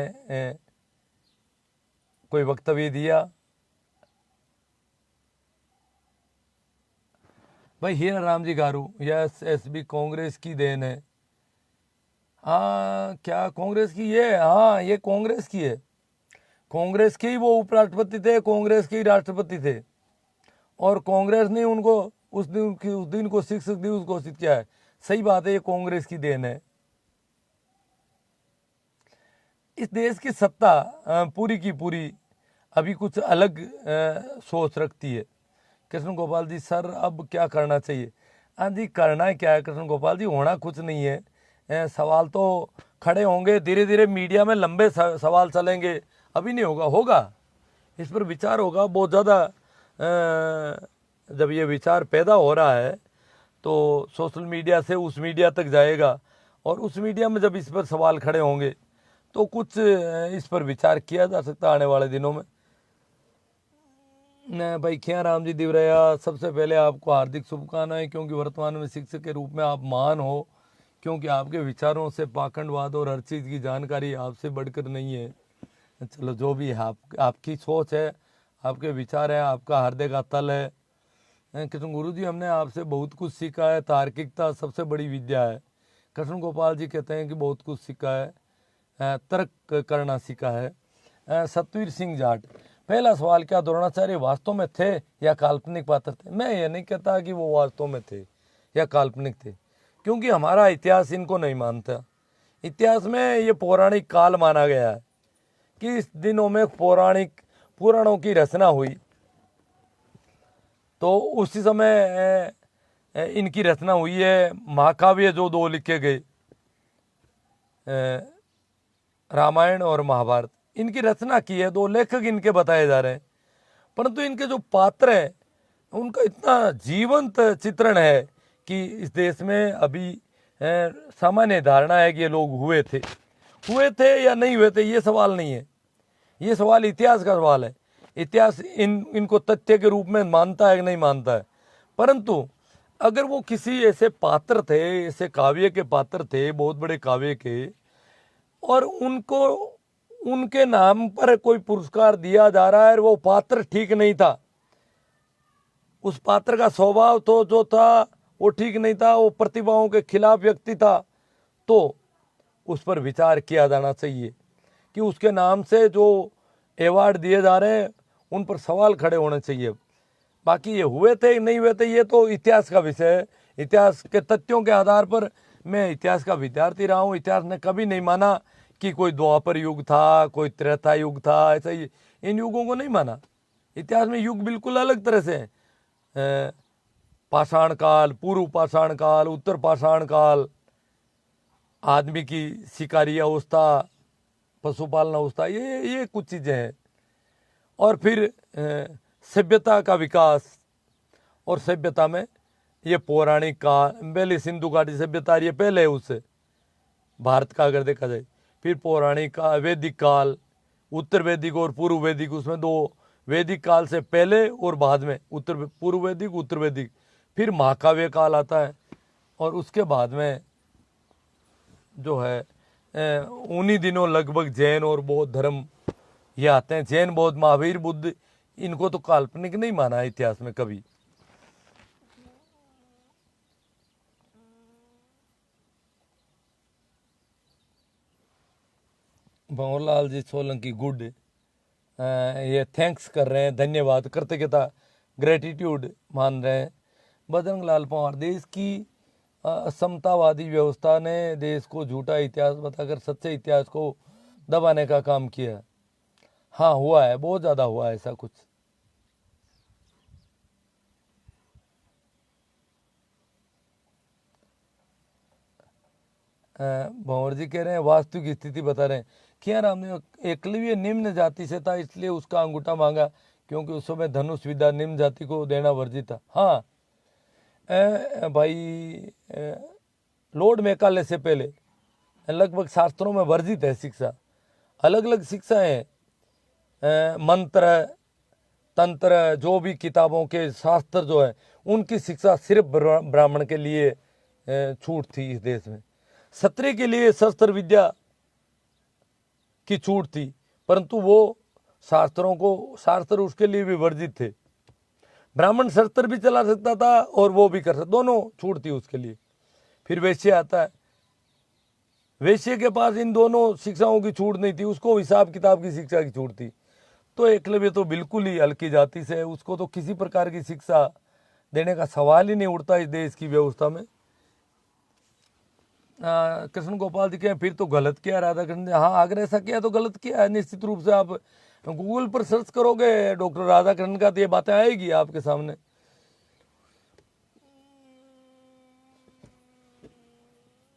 Speaker 1: कोई वक्तव्य दिया। भाई हीरा राम जी गारू, यस एसबी कांग्रेस की देन है। हाँ क्या कांग्रेस की ये? हाँ ये कांग्रेस की है। कांग्रेस के ही वो उपराष्ट्रपति थे, कांग्रेस के ही राष्ट्रपति थे, और कांग्रेस ने उनको उस दिन को शिक्षक दिवस घोषित किया है। सही बात है, ये कांग्रेस की देन है। इस देश की सत्ता पूरी की पूरी अभी कुछ अलग सोच रखती है। कृष्ण गोपाल जी सर अब क्या करना चाहिए? हाँ जी, करना क्या है कृष्ण गोपाल जी, होना कुछ नहीं है। सवाल तो खड़े होंगे, धीरे धीरे मीडिया में लंबे सवाल चलेंगे, अभी नहीं होगा, होगा इस पर विचार होगा बहुत ज़्यादा। जब ये विचार पैदा हो रहा है तो सोशल मीडिया से उस मीडिया तक जाएगा, और उस मीडिया में जब इस पर सवाल खड़े होंगे तो कुछ इस पर विचार किया जा सकता है आने वाले दिनों में। भाई खिया राम जी दिवरया, सबसे पहले आपको हार्दिक शुभकामनाएं, क्योंकि वर्तमान में शिक्षक के रूप में आप महान हो, क्योंकि आपके विचारों से पाखंडवाद और हर चीज़ की जानकारी आपसे बढ़कर नहीं है। चलो जो भी है, आपकी सोच है, आपके विचार है, आपका हृदय का तल है। कृष्ण गुरु जी हमने आपसे बहुत कुछ सीखा है, तार्किकता सबसे बड़ी विद्या है। कृष्ण गोपाल जी कहते हैं कि बहुत कुछ सीखा है, तर्क करना सीखा है। सतवीर सिंह जाट, पहला सवाल, क्या द्रोणाचार्य वास्तव में थे या काल्पनिक पात्र थे? मैं ये नहीं कहता कि वो वास्तव में थे या काल्पनिक थे, क्योंकि हमारा इतिहास इनको नहीं मानता। इतिहास में ये पौराणिक काल माना गया है कि इस दिनों में पौराणिक पुराणों की रचना हुई, तो उसी समय इनकी रचना हुई है। महाकाव्य जो दो लिखे गए, रामायण और महाभारत, इनकी रचना की है, दो लेखक इनके बताए जा रहे हैं, परंतु इनके जो पात्र हैं उनका इतना जीवंत चित्रण है कि इस देश में अभी सामान्य धारणा है कि ये लोग हुए थे या नहीं हुए थे, ये सवाल नहीं है, ये सवाल इतिहास का सवाल है। इतिहास इनको तथ्य के रूप में मानता है कि नहीं मानता है, परंतु अगर वो किसी ऐसे पात्र थे, ऐसे काव्य के पात्र थे, बहुत बड़े काव्य के, और उनको उनके नाम पर कोई पुरस्कार दिया जा रहा है और वो पात्र ठीक नहीं था, उस पात्र का स्वभाव तो जो था वो ठीक नहीं था, वो प्रतिभाओं के खिलाफ व्यक्ति था, तो उस पर विचार किया जाना चाहिए कि उसके नाम से जो अवार्ड दिए जा रहे हैं उन पर सवाल खड़े होने चाहिए। बाकी ये हुए थे नहीं हुए थे ये तो इतिहास का विषय है, इतिहास के तथ्यों के आधार पर, मैं इतिहास का विद्यार्थी रहा हूँ, इतिहास ने कभी नहीं माना कि कोई द्वापर युग था, कोई त्रेता युग था, ऐसा ही इन युगों को नहीं माना। इतिहास में युग बिल्कुल अलग तरह से हैं, पाषाण काल, पूर्व पाषाण काल, उत्तर पाषाण काल, आदमी की शिकारी अवस्था, पशुपालन अवस्था, ये कुछ चीज़ें हैं, और फिर सभ्यता का विकास, और सभ्यता में ये पौराणिक काल, पहले सिंधु घाटी सभ्यता ये पहले है उससे भारत का अगर देखा जाए, फिर पौराणिक का वैदिक काल, उत्तर वैदिक और पूर्व वैदिक, उसमें दो, वैदिक काल से पहले और बाद में पूर्व वैदिक उत्तर वैदिक, फिर महाकाव्य काल आता है, और उसके बाद में जो है उन्हीं दिनों लगभग जैन और बौद्ध धर्म ये आते हैं। जैन, बौद्ध, महावीर, बुद्ध, इनको तो काल्पनिक नहीं माना है इतिहास में कभी। भंवरलाल जी सोलंकी गुड, ये थैंक्स कर रहे हैं, धन्यवाद, कृतज्ञता, ग्रेटिट्यूड मान रहे हैं। बजरंग लाल पवार, देश की समतावादी व्यवस्था ने देश को झूठा इतिहास बताकर सच्चे इतिहास को दबाने का काम किया। हाँ हुआ है, बहुत ज़्यादा हुआ है ऐसा कुछ। भंवर जी कह रहे हैं वास्तविक स्थिति बता रहे हैं। खिया राम ने, एकलव्य निम्न जाति से था इसलिए उसका अंगूठा मांगा, क्योंकि उस समय धनुष विद्या निम्न जाति को देना वर्जित था। हाँ भाई लॉर्ड मैकाले से पहले लगभग शास्त्रों में वर्जित है शिक्षा। अलग अलग शिक्षाएं, मंत्र तंत्र, जो भी किताबों के शास्त्र जो है उनकी शिक्षा सिर्फ ब्राह्मण के लिए छूट थी इस देश में। क्षत्रिय के लिए शस्त्र विद्या की छूट थी, परंतु वो शास्त्र उसके लिए भी वर्जित थे। ब्राह्मण शस्त्र भी चला सकता था और वो भी कर सकता, दोनों छूट थी उसके लिए। फिर वैश्य आता है, वैश्य के पास इन दोनों शिक्षाओं की छूट नहीं थी, उसको हिसाब किताब की शिक्षा की छूट थी। तो एकलव्य तो बिल्कुल ही हल्की जाति से है, उसको तो किसी प्रकार की शिक्षा देने का सवाल ही नहीं उठता इस देश की व्यवस्था में। कृष्ण गोपाल जी कहें फिर तो गलत किया राधा कृष्ण ने। हाँ, अगर ऐसा किया तो गलत किया है निश्चित रूप से। आप गूगल पर सर्च करोगे डॉक्टर राधा कृष्ण का तो ये बातें आएगी आपके सामने।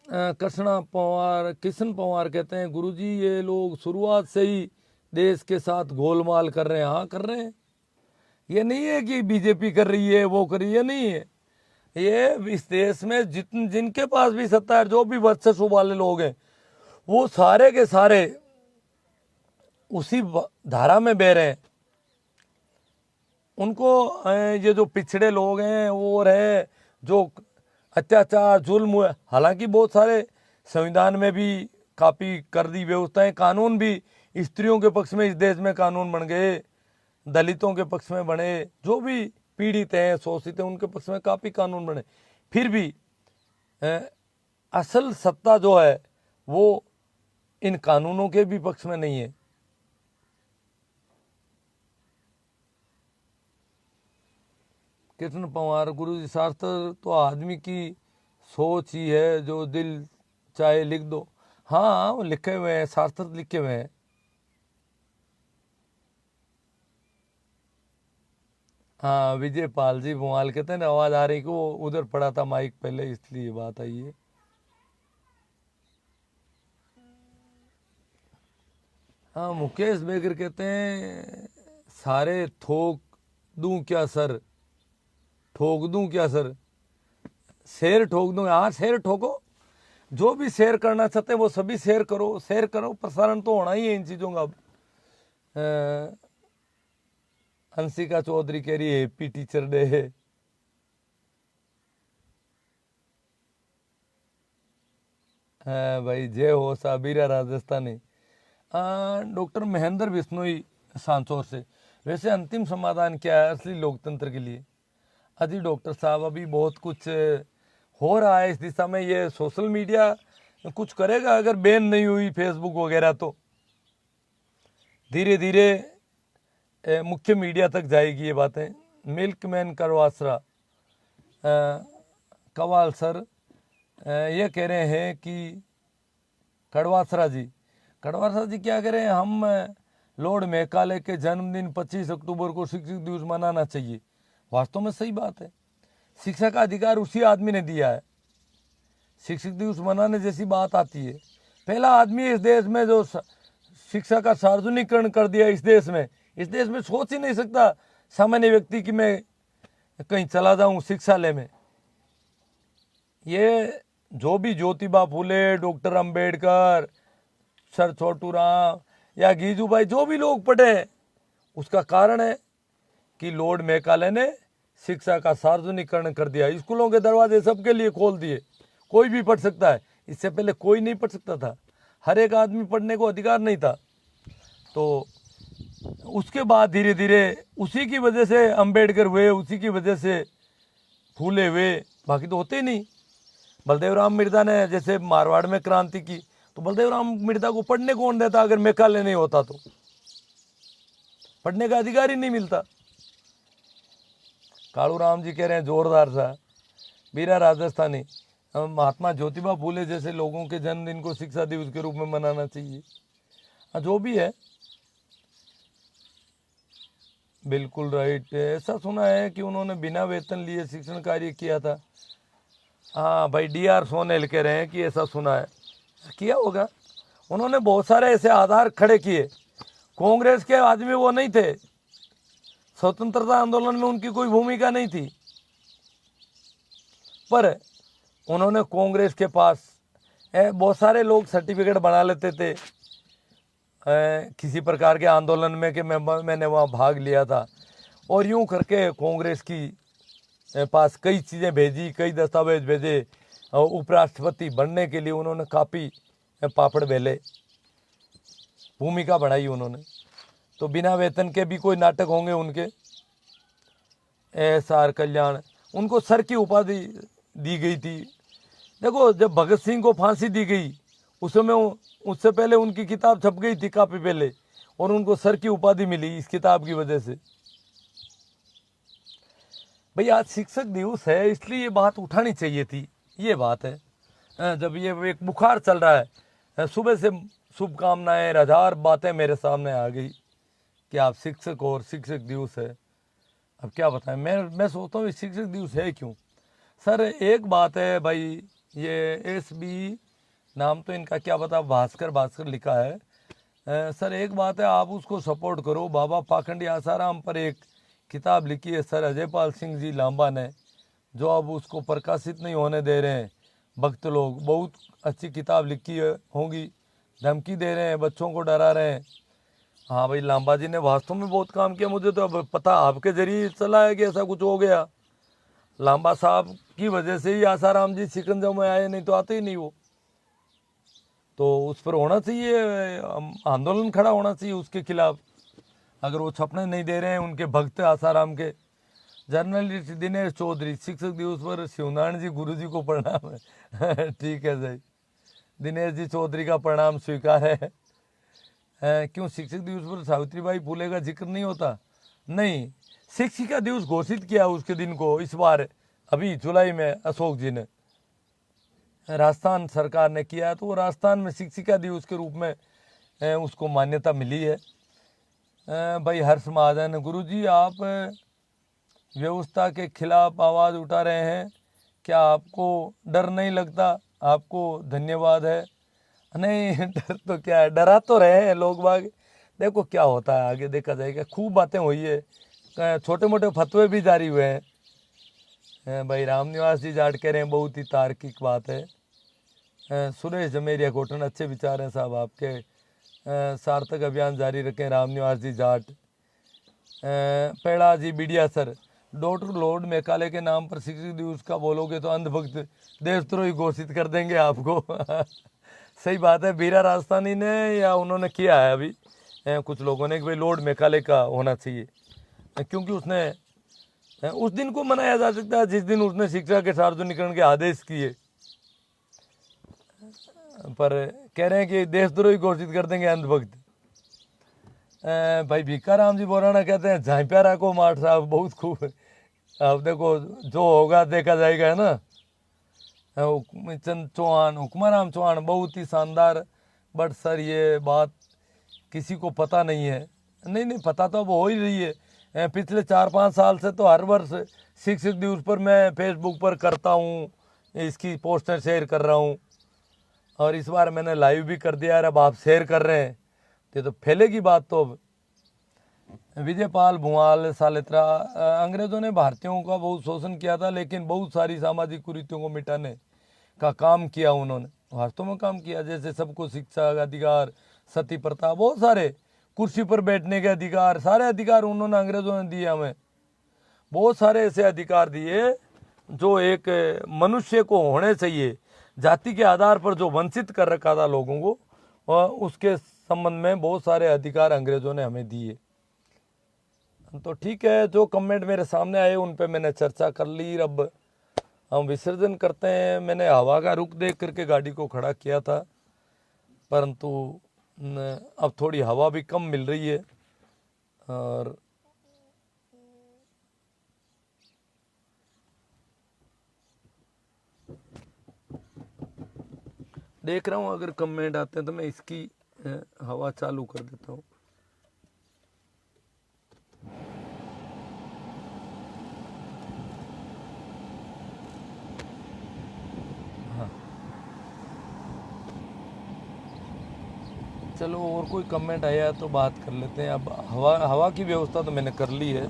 Speaker 1: कृष्ण पवार कहते हैं गुरुजी ये लोग शुरुआत से ही देश के साथ गोलमाल कर रहे हैं। हाँ, कर रहे हैं। ये नहीं है कि बीजेपी कर रही है वो कर रही है, नहीं है। ये इस देश में जिनके पास भी सत्ता है, जो भी वर्चस्व वाले लोग हैं, वो सारे के सारे उसी धारा में बह रहे हैं। उनको ये जो पिछड़े लोग हैं वो रहे, जो अत्याचार जुल्म, हालांकि बहुत सारे संविधान में भी काफ़ी कर दी व्यवस्थाएं, कानून भी स्त्रियों के पक्ष में इस देश में कानून बन गए, दलितों के पक्ष में बने, जो भी पीड़ित हैं शोषित हैं उनके पक्ष में काफ़ी कानून बने। फिर भी असल सत्ता जो है वो इन कानूनों के भी पक्ष में नहीं है। कृष्ण पवार गुरु जी शास्त्र तो आदमी की सोच ही है, जो दिल चाहे लिख दो। हाँ, वो लिखे हुए हैं, शास्त्र लिखे हुए हैं। हाँ, विजय पाल जी भोवाल कहते हैं ना, आवाज़ आ रही कि वो उधर पड़ा था माइक पहले, इसलिए बात आई है। हाँ, मुकेश बेगर कहते हैं सारे ठोक दूं क्या सर, ठोक दूं क्या सर, शेर ठोक दूं। हाँ, शेर ठोको, जो भी शेयर करना चाहते हैं वो सभी शेयर करो, शेयर करो, प्रसारण तो होना ही है इन चीज़ों का। अब अंशिका चौधरी कह रही है हैप्पी टीचर डे है। भाई जय हो साबीरा राजस्थानी। डॉक्टर महेंद्र बिश्नोई सांचौर से, वैसे अंतिम समाधान क्या है असली लोकतंत्र के लिए? अजी डॉक्टर साहब, अभी बहुत कुछ हो रहा है इस दिशा में। ये सोशल मीडिया कुछ करेगा, अगर बैन नहीं हुई फेसबुक वगैरह तो धीरे धीरे मुख्य मीडिया तक जाएगी ये बातें। मिल्कमैन करवासरा कवाल सर ये कह रहे हैं कि कड़वासरा जी क्या कह रहे हैं, हम लॉर्ड मैकाले के जन्मदिन 25 अक्टूबर को शिक्षक दिवस मनाना चाहिए। वास्तव में सही बात है, शिक्षा का अधिकार उसी आदमी ने दिया है। शिक्षक दिवस मनाने जैसी बात आती है, पहला आदमी इस देश में जो शिक्षा का सार्वजनिकरण कर दिया इस देश में सोच ही नहीं सकता सामान्य व्यक्ति कि मैं कहीं चला जाऊं शिक्षालय में। ये जो भी ज्योतिबा फूले, डॉक्टर अंबेडकर, सर छोटू राम या गीजूभाई, जो भी लोग पढ़े, उसका कारण है कि लॉर्ड मैकाले ने शिक्षा का सार्वजनिकरण कर दिया। स्कूलों के दरवाजे सबके लिए खोल दिए, कोई भी पढ़ सकता है। इससे पहले कोई नहीं पढ़ सकता था, हर एक आदमी पढ़ने को अधिकार नहीं था। तो उसके बाद धीरे धीरे उसी की वजह से अंबेडकर हुए, उसी की वजह से फूले हुए, बाकी तो होते ही नहीं। बलदेव राम मिर्जा ने जैसे मारवाड़ में क्रांति की, तो बलदेव राम मिर्जा को पढ़ने कौन देता? अगर मैकाले नहीं होता तो पढ़ने का अधिकार ही नहीं मिलता। कालू राम जी कह रहे हैं जोरदार सा, बीरा राजस्थानी, महात्मा ज्योतिबा फूले जैसे लोगों के जन्मदिन को शिक्षा दिवस के रूप में मनाना चाहिए। जो भी है बिल्कुल राइट। ऐसा सुना है कि उन्होंने बिना वेतन लिए शिक्षण कार्य किया था। हाँ भाई, DR सोनेल कह रहे हैं कि ऐसा सुना है, किया होगा। उन्होंने बहुत सारे ऐसे आधार खड़े किए। कांग्रेस के आदमी वो नहीं थे, स्वतंत्रता आंदोलन में उनकी कोई भूमिका नहीं थी। पर उन्होंने कांग्रेस के पास बहुत सारे लोग सर्टिफिकेट बना लेते थे किसी प्रकार के आंदोलन में कि मैंने वहाँ भाग लिया था, और यूं करके कांग्रेस की पास कई चीज़ें भेजी, कई दस्तावेज भेजे। उपराष्ट्रपति बनने के लिए उन्होंने काफ़ी पापड़ बेले, भूमिका बढ़ाई उन्होंने। तो बिना वेतन के भी कोई नाटक होंगे उनके। SR कल्याण, उनको सर की उपाधि दी गई थी। देखो, जब भगत सिंह को फांसी दी गई उससे पहले उनकी किताब छप गई थी काफ़ी पहले, और उनको सर की उपाधि मिली इस किताब की वजह से। भाई आज शिक्षक दिवस है, इसलिए ये बात उठानी चाहिए थी। ये बात है, जब ये एक बुखार चल रहा है, सुबह से शुभकामनाएं, 1000 बातें मेरे सामने आ गई कि आप शिक्षक और शिक्षक दिवस है। अब क्या बताएं, मैं सोचता हूँ शिक्षक दिवस है क्यों। सर एक बात है भाई, ये SB नाम तो इनका क्या पता, भास्कर लिखा है। सर एक बात है, आप उसको सपोर्ट करो। बाबा पाखंडी आसाराम पर एक किताब लिखी है सर अजयपाल सिंह जी लांबा ने, जो अब उसको प्रकाशित नहीं होने दे रहे हैं भक्त लोग। बहुत अच्छी किताब लिखी होगी, धमकी दे रहे हैं, बच्चों को डरा रहे हैं। हाँ भाई, लांबा जी ने वास्तव में बहुत काम किया। मुझे तो अब पता आपके जरिए चला है कि ऐसा कुछ हो गया। लांबा साहब की वजह से ही आसाराम जी शिकंजा में आए, नहीं तो आते ही नहीं वो। तो उस पर होना चाहिए आंदोलन, खड़ा होना चाहिए उसके खिलाफ, अगर वो छपने नहीं दे रहे हैं उनके भक्त आसाराम के। जर्नलिस्ट दिनेश चौधरी, शिक्षक दिवस पर शिवनारायण जी गुरु जी को प्रणाम है। ठीक है सही, दिनेश जी चौधरी का प्रणाम स्वीकार है। क्यों शिक्षक दिवस पर सावित्रीबाई फुले का जिक्र नहीं होता? नहीं, शिक्षिका दिवस घोषित किया उसके दिन को इस बार, अभी जुलाई में अशोक जी ने, राजस्थान सरकार ने किया है। तो वो राजस्थान में शिक्षिका दिवस के रूप में उसको मान्यता मिली है। भाई हर्ष महाजन, गुरुजी आप व्यवस्था के खिलाफ आवाज़ उठा रहे हैं, क्या आपको डर नहीं लगता? आपको धन्यवाद है। नहीं डर तो क्या है, डरा तो रहे हैं लोग बाग। देखो क्या होता है आगे देखा जाएगा। खूब बातें हुई है, छोटे मोटे फतवे भी जारी हुए हैं। भाई रामनिवास जी जाट कह रहे हैं बहुत ही तार्किक बात है। सुरेश जमेरिया कोटन, अच्छे विचार हैं साहब आपके। सार्थक अभियान जारी रखें रामनिवास जी जाट। पेड़ा जी बिडिया सर, डॉक्टर लॉर्ड मेकाले के नाम पर शिक्षक दिवस का बोलोगे तो अंधभक्त देशद्रोही घोषित कर देंगे आपको। सही बात है, बीरा राजस्थानी ने या उन्होंने किया है अभी कुछ लोगों ने कि भाई लॉर्ड मेकाले का होना चाहिए, क्योंकि उसने उस दिन को मनाया जा सकता है जिस दिन उसने शिक्षा के सार्वजनिकरण के आदेश किए, पर कह रहे हैं कि देशद्रोही घोषित कर देंगे अंधभक्त। भाई भिकाराम जी बोराना कहते हैं झांप्यारा को मार साहब, बहुत खूब। अब देखो जो होगा देखा जाएगा, है ना। चंद चौहान, हुक्माराम चौहान, बहुत ही शानदार। बट सर ये बात किसी को पता नहीं है। नहीं पता तो अब हो ही रही है। पिछले 4-5 साल से तो हर वर्ष शिक्षक दिवस पर मैं फेसबुक पर करता हूँ, इसकी पोस्टर शेयर कर रहा हूँ, और इस बार मैंने लाइव भी कर दिया। अब आप शेयर कर रहे हैं तो फैलेगी बात। तो अब विजयपाल भुआल सालेत्रा, अंग्रेजों ने भारतीयों का बहुत शोषण किया था, लेकिन बहुत सारी सामाजिक कुरीतियों को मिटाने का काम किया उन्होंने। वास्तव में काम किया, जैसे सबको शिक्षा का अधिकार, सती प्रथा, बहुत सारे कुर्सी पर बैठने के अधिकार, सारे अधिकार उन्होंने, अंग्रेजों ने दिए हमें। बहुत सारे ऐसे अधिकार दिए जो एक मनुष्य को होने चाहिए। जाति के आधार पर जो वंचित कर रखा था लोगों को, और उसके संबंध में बहुत सारे अधिकार अंग्रेजों ने हमें दिए। तो ठीक है, जो कमेंट मेरे सामने आए उन पे मैंने चर्चा कर ली। अब हम विसर्जन करते हैं। मैंने हवा का रुख देख करके गाड़ी को खड़ा किया था, परंतु अब थोड़ी हवा भी कम मिल रही है, और देख रहा हूँ अगर कमेंट आते हैं तो मैं इसकी हवा चालू कर देता हूँ। हाँ चलो, और कोई कमेंट आया तो बात कर लेते हैं। अब हवा की व्यवस्था तो मैंने कर ली है।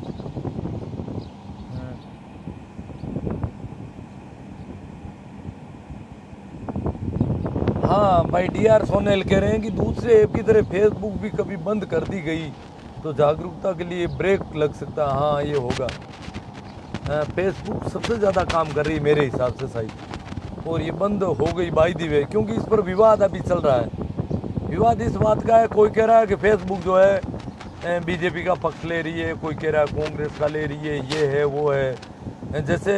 Speaker 1: हाँ भाई डीआर सोनेल कह रहे हैं कि दूसरे ऐप की तरह फेसबुक भी कभी बंद कर दी गई तो जागरूकता के लिए ब्रेक लग सकता है। हाँ ये होगा। फेसबुक सबसे ज़्यादा काम कर रही है मेरे हिसाब से साइट, और ये बंद हो गई बाई दी वे, क्योंकि इस पर विवाद अभी चल रहा है। विवाद इस बात का है, कोई कह रहा है कि फेसबुक जो है बीजेपी का पक्ष ले रही है, कोई कह रहा है कांग्रेस का ले रही है, ये है वो है। जैसे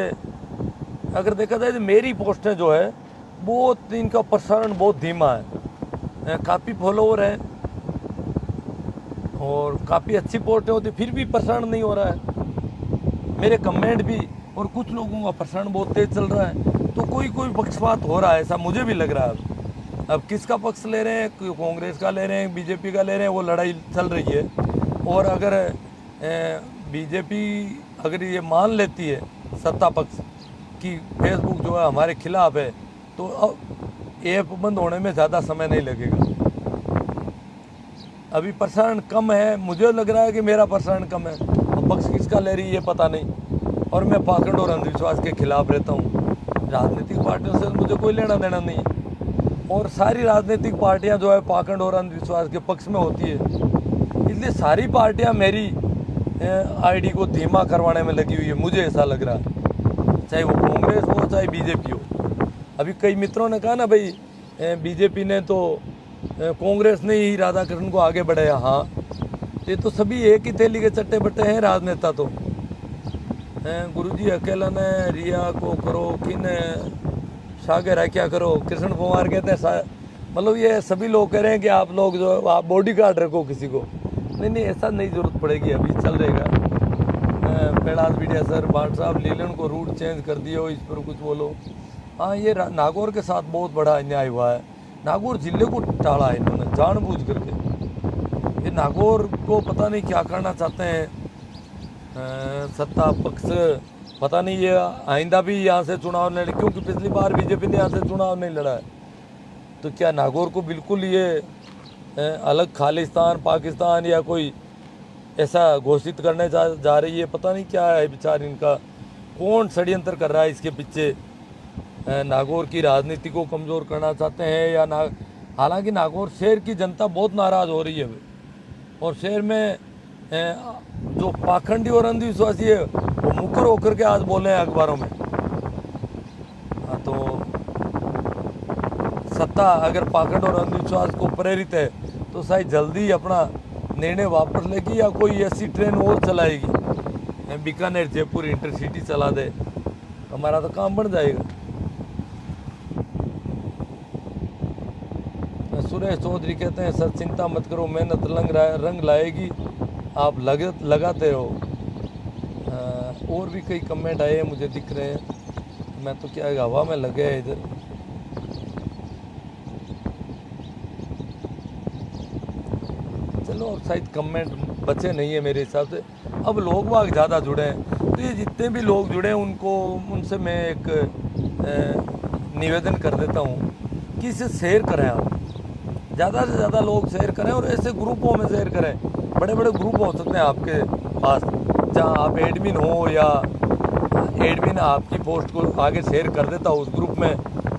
Speaker 1: अगर देखा जाए तो मेरी पोस्टें जो है वो इनका प्रसारण बहुत धीमा है, काफ़ी फॉलोवर हैं और काफ़ी अच्छी पोस्टें होती, फिर भी प्रसारण नहीं हो रहा है। मेरे कमेंट भी और कुछ लोगों का प्रसारण बहुत तेज चल रहा है, तो कोई पक्षपात हो रहा है ऐसा मुझे भी लग रहा है। अब किसका पक्ष ले रहे हैं, कांग्रेस का ले रहे हैं, बीजेपी का ले रहे हैं, वो लड़ाई चल रही है। और अगर बीजेपी अगर ये मान लेती है सत्ता पक्ष कि फेसबुक जो है हमारे खिलाफ है, तो अब ऐप बंद होने में ज़्यादा समय नहीं लगेगा। अभी प्रसारण कम है, मुझे लग रहा है कि मेरा प्रसारण कम है, अब पक्ष किसका ले रही है पता नहीं। और मैं पाखंड और अंधविश्वास के खिलाफ रहता हूँ। राजनीतिक पार्टियों से मुझे कोई लेना देना नहीं है, और सारी राजनीतिक पार्टियां जो है पाखंड और अंधविश्वास के पक्ष में होती है, इसलिए सारी पार्टियां मेरी आईडी को धीमा करवाने में लगी हुई है, मुझे ऐसा लग रहा है, चाहे वो कांग्रेस हो चाहे बीजेपी हो। अभी कई मित्रों ने कहा ना भाई बीजेपी ने तो कांग्रेस ने ही राधाकृष्ण को आगे बढ़ाया। हाँ ये तो सभी एक ही थैली के चट्टे बट्टे हैं राजनेता तो। गुरुजी अकेला ने रिया को करो किन सागर है क्या करो, कृष्ण कुमार कहते हैं मतलब ये सभी लोग कह रहे हैं कि आप लोग जो आप बॉडी गार्ड रखो किसी को। नहीं ऐसा नहीं जरूरत पड़ेगी, अभी चल रहेगा। कैलाश मीडिया सर भाट साहब लीलन को रूट चेंज कर दिए हो, इस पर कुछ बोलो। हाँ ये नागौर के साथ बहुत बड़ा अन्याय हुआ है, नागौर जिले को टाला है इन्होंने जानबूझ करके। ये नागौर को पता नहीं क्या करना चाहते हैं सत्ता पक्ष, पता नहीं ये आइंदा भी यहाँ से चुनाव नहीं, क्योंकि पिछली बार बीजेपी ने यहाँ से चुनाव नहीं लड़ा है। तो क्या नागौर को बिल्कुल ये अलग खालिस्तान पाकिस्तान या कोई ऐसा घोषित करने जा रही है, पता नहीं क्या है विचार इनका, कौन षड्यंत्र कर रहा है इसके पीछे। नागौर की राजनीति को कमज़ोर करना चाहते हैं या ना। हालांकि नागौर शहर की जनता बहुत नाराज़ हो रही है, और शहर में जो पाखंडी और अंधविश्वासी है वो मुकर होकर के आज बोले हैं अखबारों में। हाँ तो सत्ता अगर पाखंड और अंधविश्वास को प्रेरित है तो शायद जल्दी अपना निर्णय वापस लेगी या कोई ऐसी ट्रेन और चलाएगी, बीकानेर जयपुर इंटरसिटी चला दे, हमारा तो काम बन जाएगा। सुरेश चौधरी कहते हैं सर चिंता मत करो, मेहनत रंग लाएगी, आप लगाते रहो। और भी कई कमेंट आए हैं मुझे दिख रहे हैं, मैं तो क्या हवा में लगे है इधर। चलो अब शायद कमेंट बचे नहीं है मेरे हिसाब से, अब लोग बाग ज़्यादा जुड़े हैं। तो ये जितने भी लोग जुड़े हैं उनसे मैं एक निवेदन कर देता हूँ कि इसे शेयर करें, आप ज़्यादा से ज़्यादा लोग शेयर करें और ऐसे ग्रुपों में शेयर करें। बड़े बड़े ग्रुप हो सकते हैं आपके पास जहाँ आप एडमिन हो या एडमिन आपकी पोस्ट को आगे शेयर कर देता है, उस ग्रुप में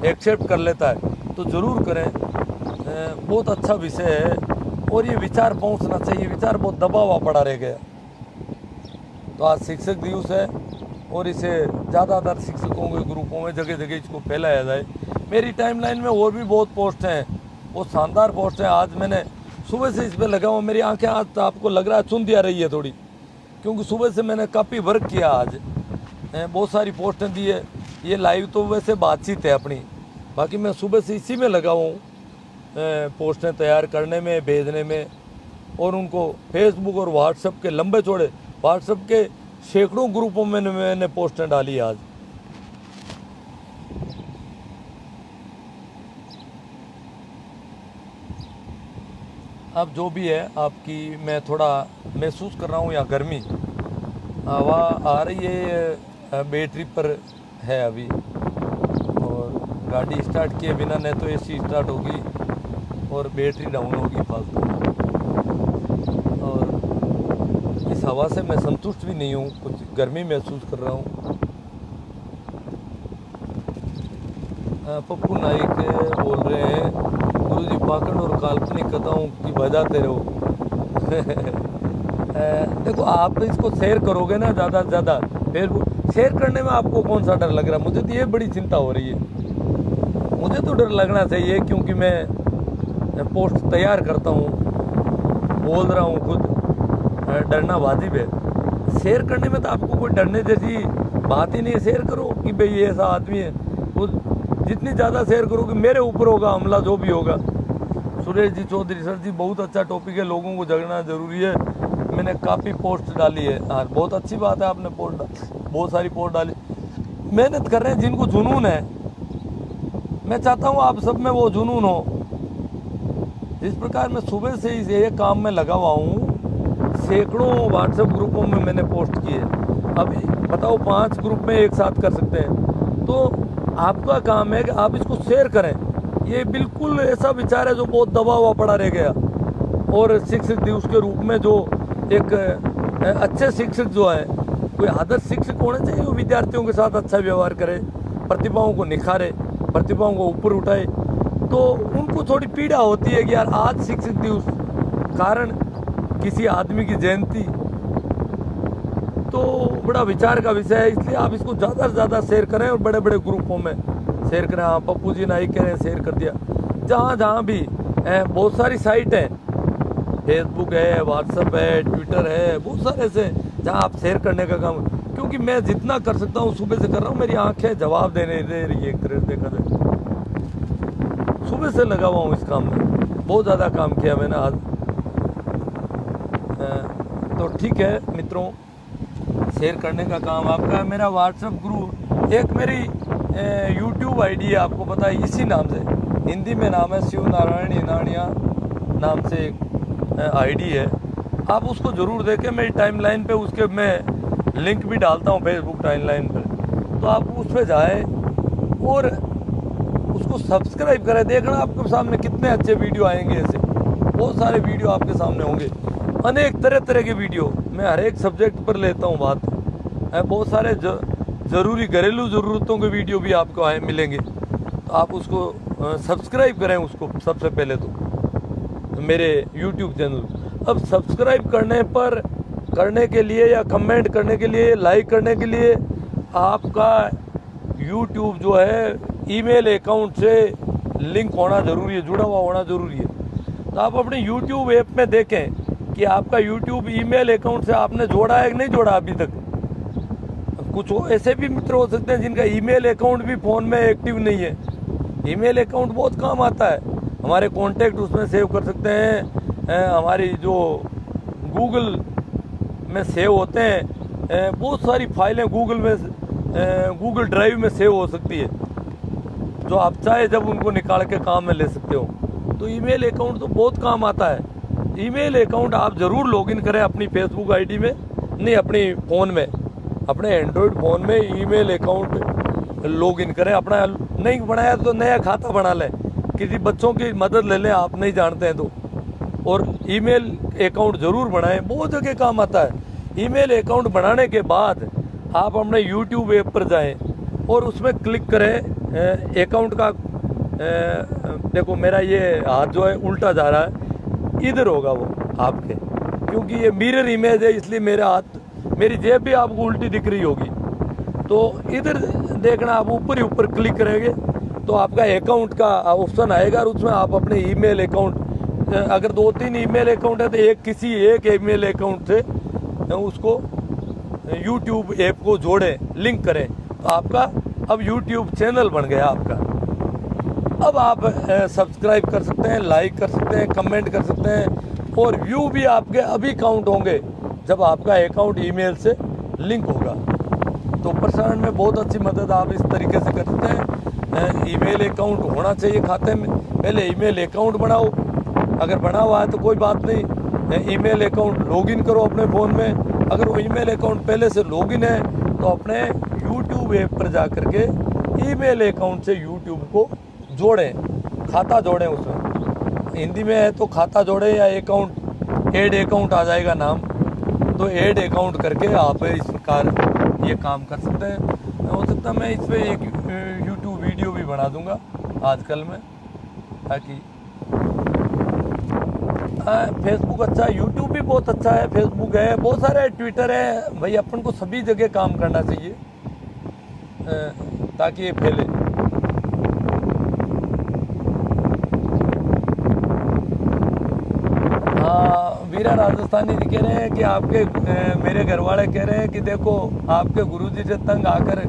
Speaker 1: एक्सेप्ट कर लेता है, तो ज़रूर करें। बहुत अच्छा विषय है और ये विचार पहुंचना चाहिए, विचार बहुत दबा हुआ पड़ा रह गया। तो आज शिक्षक दिवस है और इसे ज़्यादातर शिक्षकों के ग्रुपों में जगह जगह इसको फैलाया जाए। मेरी टाइमलाइन में और भी बहुत पोस्ट हैं, वो शानदार पोस्ट हैं। आज मैंने सुबह से इस पर लगा हुआ, मेरी आंखें आज आपको लग रहा है चुन दिया रही है थोड़ी, क्योंकि सुबह से मैंने काफ़ी वर्क किया आज, बहुत सारी पोस्टें दी है। ये लाइव तो वैसे बातचीत है अपनी, बाकी मैं सुबह से इसी में लगा हूँ, पोस्टें तैयार करने में, भेजने में, और उनको फेसबुक और व्हाट्सएप के लंबे चौड़े व्हाट्सएप के सैकड़ों ग्रुपों में मैंने पोस्टें डाली आज। अब जो भी है आपकी, मैं थोड़ा महसूस कर रहा हूँ यहाँ गर्मी हवा आ रही है, बैटरी पर है अभी, और गाड़ी स्टार्ट किए बिना नहीं तो एसी स्टार्ट होगी और बैटरी डाउन होगी फालतू। और इस हवा से मैं संतुष्ट भी नहीं हूँ, कुछ गर्मी महसूस कर रहा हूँ। पप्पू नाइक बोल रहे हैं कहता हूँ कि बजाते रहो। देखो आप इसको शेयर करोगे ना ज़्यादा से ज़्यादा, फेसबुक शेयर करने में आपको कौन सा डर लग रहा है? मुझे तो ये बड़ी चिंता हो रही है। मुझे तो डर लगना चाहिए, क्योंकि मैं पोस्ट तैयार करता हूँ, बोल रहा हूँ खुद, डरना वाजिब है। शेयर करने में तो आपको कोई डरने जैसी बात ही नहीं है। शेयर करो कि भाई ये ऐसा आदमी है, वो जितनी ज़्यादा शेयर करोगे मेरे ऊपर होगा हमला, जो भी होगा। सुरेश जी चौधरी सर जी, बहुत अच्छा टॉपिक है, लोगों को जगना जरूरी है। मैंने काफ़ी पोस्ट डाली है। हाँ, बहुत अच्छी बात है, आपने बहुत सारी पोस्ट डाली। मेहनत कर रहे हैं जिनको जुनून है। मैं चाहता हूँ आप सब में वो जुनून हो। जिस प्रकार मैं सुबह से ही ये काम में लगा हुआ हूँ, सैकड़ों व्हाट्सएप ग्रुपों में मैंने पोस्ट की है। अब बताओ 5 ग्रुप में एक साथ कर सकते हैं, तो आपका काम है कि आप इसको शेयर करें। ये बिल्कुल ऐसा विचार है जो बहुत दबा हुआ पड़ा रह गया। और शिक्षक दिवस के रूप में जो एक अच्छे शिक्षक जो है, कोई आदर्श शिक्षक होने चाहिए, वो विद्यार्थियों के साथ अच्छा व्यवहार करे, प्रतिभाओं को निखारे, प्रतिभाओं को ऊपर उठाए। तो उनको थोड़ी पीड़ा होती है कि यार आज शिक्षक दिवस, कारण किसी आदमी की जयंती, तो बड़ा विचार का विषय है। इसलिए आप इसको ज़्यादा से ज़्यादा शेयर करें और बड़े बड़े ग्रुपों में शेयर करें। हाँ, पप्पू जी नाई कह रहे हैं शेयर कर दिया। जहाँ जहाँ भी बहुत सारी साइट हैं, फेसबुक है, व्हाट्सएप है, ट्विटर है, बहुत सारे ऐसे जहाँ आप शेयर करने का काम, क्योंकि मैं जितना कर सकता हूँ सुबह से कर रहा हूँ। मेरी आंखें जवाब देने दे रही है एक तरह से देखा जाए। सुबह से लगा हुआ हूँ इस काम में, बहुत ज़्यादा काम किया मैंने आज। तो ठीक है मित्रों, शेयर करने का काम आपका है। मेरा व्हाट्सएप ग्रुप, एक मेरी यूट्यूब आईडी है, आपको पता है, इसी नाम से, हिंदी में नाम है शिव नारायण इनानिया नाम से एक आईडी है। आप उसको ज़रूर देखें। मेरी टाइमलाइन पे उसके मैं लिंक भी डालता हूँ फेसबुक टाइमलाइन पर, तो आप उस पर जाएँ और उसको सब्सक्राइब करें। देखना आपके सामने कितने अच्छे वीडियो आएंगे। ऐसे बहुत सारे वीडियो आपके सामने होंगे, अनेक तरह तरह के वीडियो। मैं हर एक सब्जेक्ट पर लेता हूँ बात। बहुत सारे ज़रूरी घरेलू ज़रूरतों के वीडियो भी आपको मिलेंगे। तो आप उसको सब्सक्राइब करें, उसको सबसे पहले तो मेरे यूट्यूब चैनल। अब सब्सक्राइब करने के लिए या कमेंट करने के लिए, लाइक करने के लिए आपका यूट्यूब जो है ईमेल अकाउंट से लिंक होना ज़रूरी है, जुड़ा हुआ होना ज़रूरी है। तो आप अपने यूट्यूब ऐप में देखें कि आपका यूट्यूब ईमेल अकाउंट से आपने जोड़ा है कि नहीं जोड़ा अभी तक। कुछ ऐसे भी मित्र हो सकते हैं जिनका ईमेल अकाउंट भी फ़ोन में एक्टिव नहीं है। ईमेल अकाउंट बहुत काम आता है, हमारे कॉन्टैक्ट उसमें सेव कर सकते हैं, हमारी जो गूगल में सेव होते हैं, बहुत सारी फाइलें गूगल ड्राइव में सेव हो सकती है, जो आप चाहे जब उनको निकाल के काम में ले सकते हो। तो ईमेल अकाउंट तो बहुत काम आता है। ईमेल अकाउंट आप ज़रूर लॉगिन करें अपनी फेसबुक आईडी में, नहीं अपनी फ़ोन में, अपने एंड्रॉयड फ़ोन में ईमेल अकाउंट लॉगिन करें। अपना नहीं बनाया तो नया खाता बना लें, किसी बच्चों की मदद ले लें, आप नहीं जानते हैं तो। और ईमेल अकाउंट ज़रूर बनाएं, बहुत जगह काम आता है। ईमेल अकाउंट बनाने के बाद आप अपने यूट्यूब ऐप पर जाएँ और उसमें क्लिक करें अकाउंट का। देखो मेरा ये हाथ जो है उल्टा जा रहा है, इधर होगा वो आपके, क्योंकि ये मिरर इमेज है, इसलिए मेरा हाथ, मेरी जेब भी आपको उल्टी दिख रही होगी। तो इधर देखना, आप ऊपर ही ऊपर क्लिक करेंगे तो आपका अकाउंट का ऑप्शन आएगा और उसमें आप अपने ईमेल अकाउंट, अगर 2-3 ईमेल अकाउंट है तो किसी एक ईमेल अकाउंट से उसको यूट्यूब ऐप को जोड़ें, लिंक करें, तो आपका अब यूट्यूब चैनल बन गया आपका। अब आप सब्सक्राइब कर सकते हैं, लाइक कर सकते हैं, कमेंट कर सकते हैं, और व्यू भी आपके अभी काउंट होंगे जब आपका अकाउंट ईमेल से लिंक होगा। तो प्रसारण में बहुत अच्छी मदद आप इस तरीके से कर सकते हैं। ईमेल अकाउंट होना चाहिए खाते में। पहले ईमेल अकाउंट बनाओ, अगर बना हुआ है तो कोई बात नहीं, ईमेल अकाउंट लॉगिन करो अपने फ़ोन में। अगर वो ईमेल अकाउंट पहले से लॉगिन है तो अपने यूट्यूब ऐप पर जा करके ईमेल अकाउंट से यूट्यूब को जोड़ें, खाता जोड़ें। उसमें हिंदी में है तो खाता जोड़ें, या अकाउंट ऐड अकाउंट आ जाएगा नाम, तो ऐड अकाउंट करके आप इस प्रकार ये काम कर सकते हैं। हो सकता है मैं इस पर एक यूट्यूब वीडियो भी बना दूंगा आजकल में, ताकि फेसबुक अच्छा है, यूट्यूब भी बहुत अच्छा है, फेसबुक है, बहुत सारे ट्विटर है भाई। अपन को सभी जगह काम करना चाहिए ताकि ये फैले। हाँ, वीरा राजस्थानी जी कह रहे हैं कि आपके मेरे घर वाले कह रहे हैं कि देखो आपके गुरुजी से तंग आकर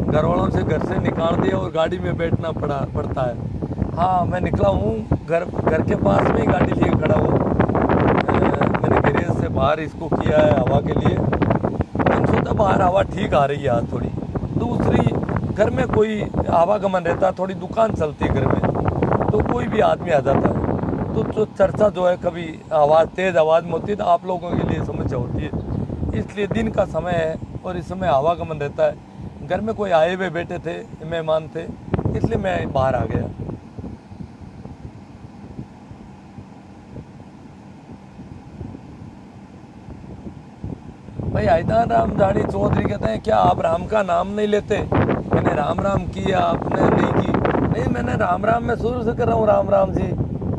Speaker 1: घर वालों से घर से निकाल दिया और गाड़ी में बैठना पड़ता है। हाँ, मैं निकला हूँ, घर के पास में ही गाड़ी लिए खड़ा हूँ। मैंने गैरेज से बाहर इसको किया है हवा के लिए। मैंने सोचा बाहर हवा ठीक आ रही है आज थोड़ी। दूसरी, घर में कोई आवागमन रहता है, थोड़ी दुकान चलती है घर में, तो कोई भी आदमी आ जाता है, तो चर्चा जो है कभी तेज़ आवाज़ में होती है, तो आप लोगों के लिए समस्या होती है। इसलिए दिन का समय है और इस समय आवागमन रहता है। घर में कोई आए हुए बैठे थे, मेहमान थे, इसलिए मैं बाहर आ गया। भाई आयदान राम जानी चौधरी कहते हैं क्या आप राम का नाम नहीं लेते? मैंने राम राम किया, आपने नहीं की। नहीं, मैंने राम राम में शुरू से कर रहा हूँ, राम राम जी,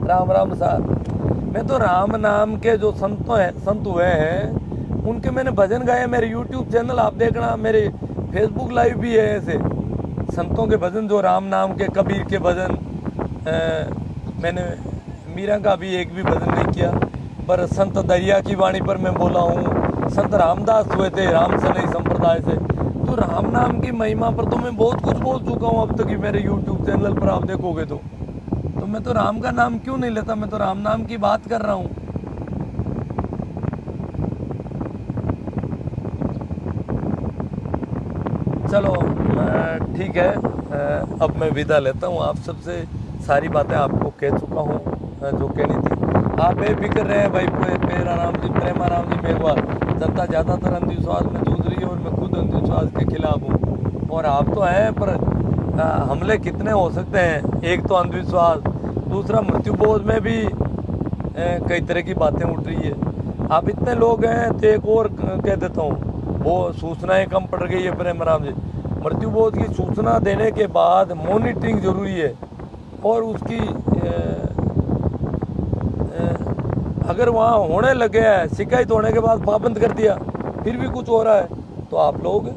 Speaker 1: राम राम साहब। मैं तो राम नाम के जो संत हुए हैं उनके मैंने भजन गाए। मेरे यूट्यूब चैनल आप देखना, मेरे फेसबुक लाइव भी है ऐसे संतों के भजन, जो राम नाम के, कबीर के भजन। मैंने मीरा का भी एक भी भजन नहीं किया, पर संत दरिया की वाणी पर मैं बोला हूँ। संत रामदास हुए थे राम सनई संप्रदाय से, तो राम नाम की महिमा पर तो मैं बहुत कुछ बोल चुका हूँ अब तक ही। मेरे यूट्यूब चैनल पर आप देखोगे तो मैं तो राम का नाम क्यों नहीं लेता? मैं तो राम नाम की बात कर रहा हूँ। चलो ठीक है, अब मैं विदा लेता हूँ आप सबसे। सारी बातें आपको कह चुका हूँ जो कहनी थी। आप बेफिक्र रहे भाई, प्रेमाराम जी मेघवाल। जनता ज़्यादातर अंधविश्वास में जूझ रही है और मैं खुद अंधविश्वास के खिलाफ हूँ। और आप तो हैं, पर हमले कितने हो सकते हैं? एक तो अंधविश्वास, दूसरा मृत्युबोध में भी कई तरह की बातें उठ रही है। आप इतने लोग हैं तो एक और कह देता हूँ, वो सूचनाएं कम पड़ गई है प्रेमाराम जी। मृत्युबोध की सूचना देने के बाद मॉनिटरिंग जरूरी है, और उसकी अगर वहाँ होने लगे है, शिकायत होने के बाद पाबंद कर दिया, फिर भी कुछ हो रहा है, तो आप लोग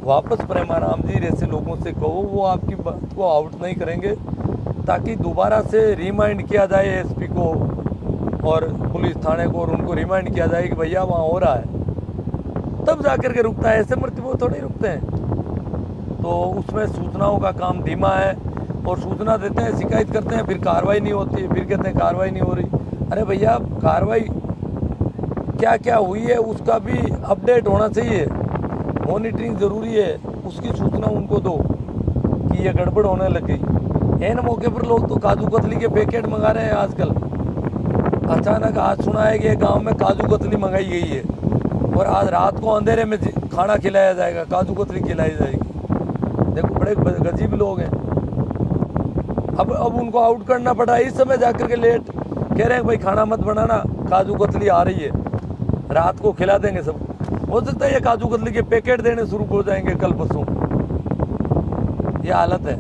Speaker 1: वापस प्रेमाराम जी जैसे लोगों से कहो, वो आपकी बात को आउट नहीं करेंगे, ताकि दोबारा से रिमाइंड किया जाए एसपी को और पुलिस थाने को, और उनको रिमाइंड किया जाए कि भैया वहाँ हो रहा है, तब जाकर के रुकता है। ऐसे मृत्यु थोड़े रुकते हैं। तो उसमें सूचनाओं का काम धीमा है, और सूचना देते हैं, शिकायत करते हैं, फिर कार्रवाई नहीं होती, फिर कहते हैं कार्रवाई नहीं हो रही। अरे भैया, कार्रवाई क्या क्या हुई है उसका भी अपडेट होना चाहिए, मॉनिटरिंग ज़रूरी है, उसकी सूचना उनको दो कि ये गड़बड़ होने लग गई। एन मौके पर लोग तो काजू कतली के पैकेट मंगा रहे हैं आजकल। अचानक आज सुना है कि गांव में काजू कतली मंगाई गई है, और आज रात को अंधेरे में खाना खिलाया जाएगा, काजू कतली खिलाई जाएगी। देखो, बड़े गजीब लोग हैं। अब उनको आउट करना पड़ा इस समय जाकर के, लेट कह रहे हैं भाई खाना मत बनाना, काजू कतली आ रही है, रात को खिला देंगे सब। हो सकता है ये काजू कतली के पैकेट देने शुरू हो जाएंगे कल परसों। ये हालत है।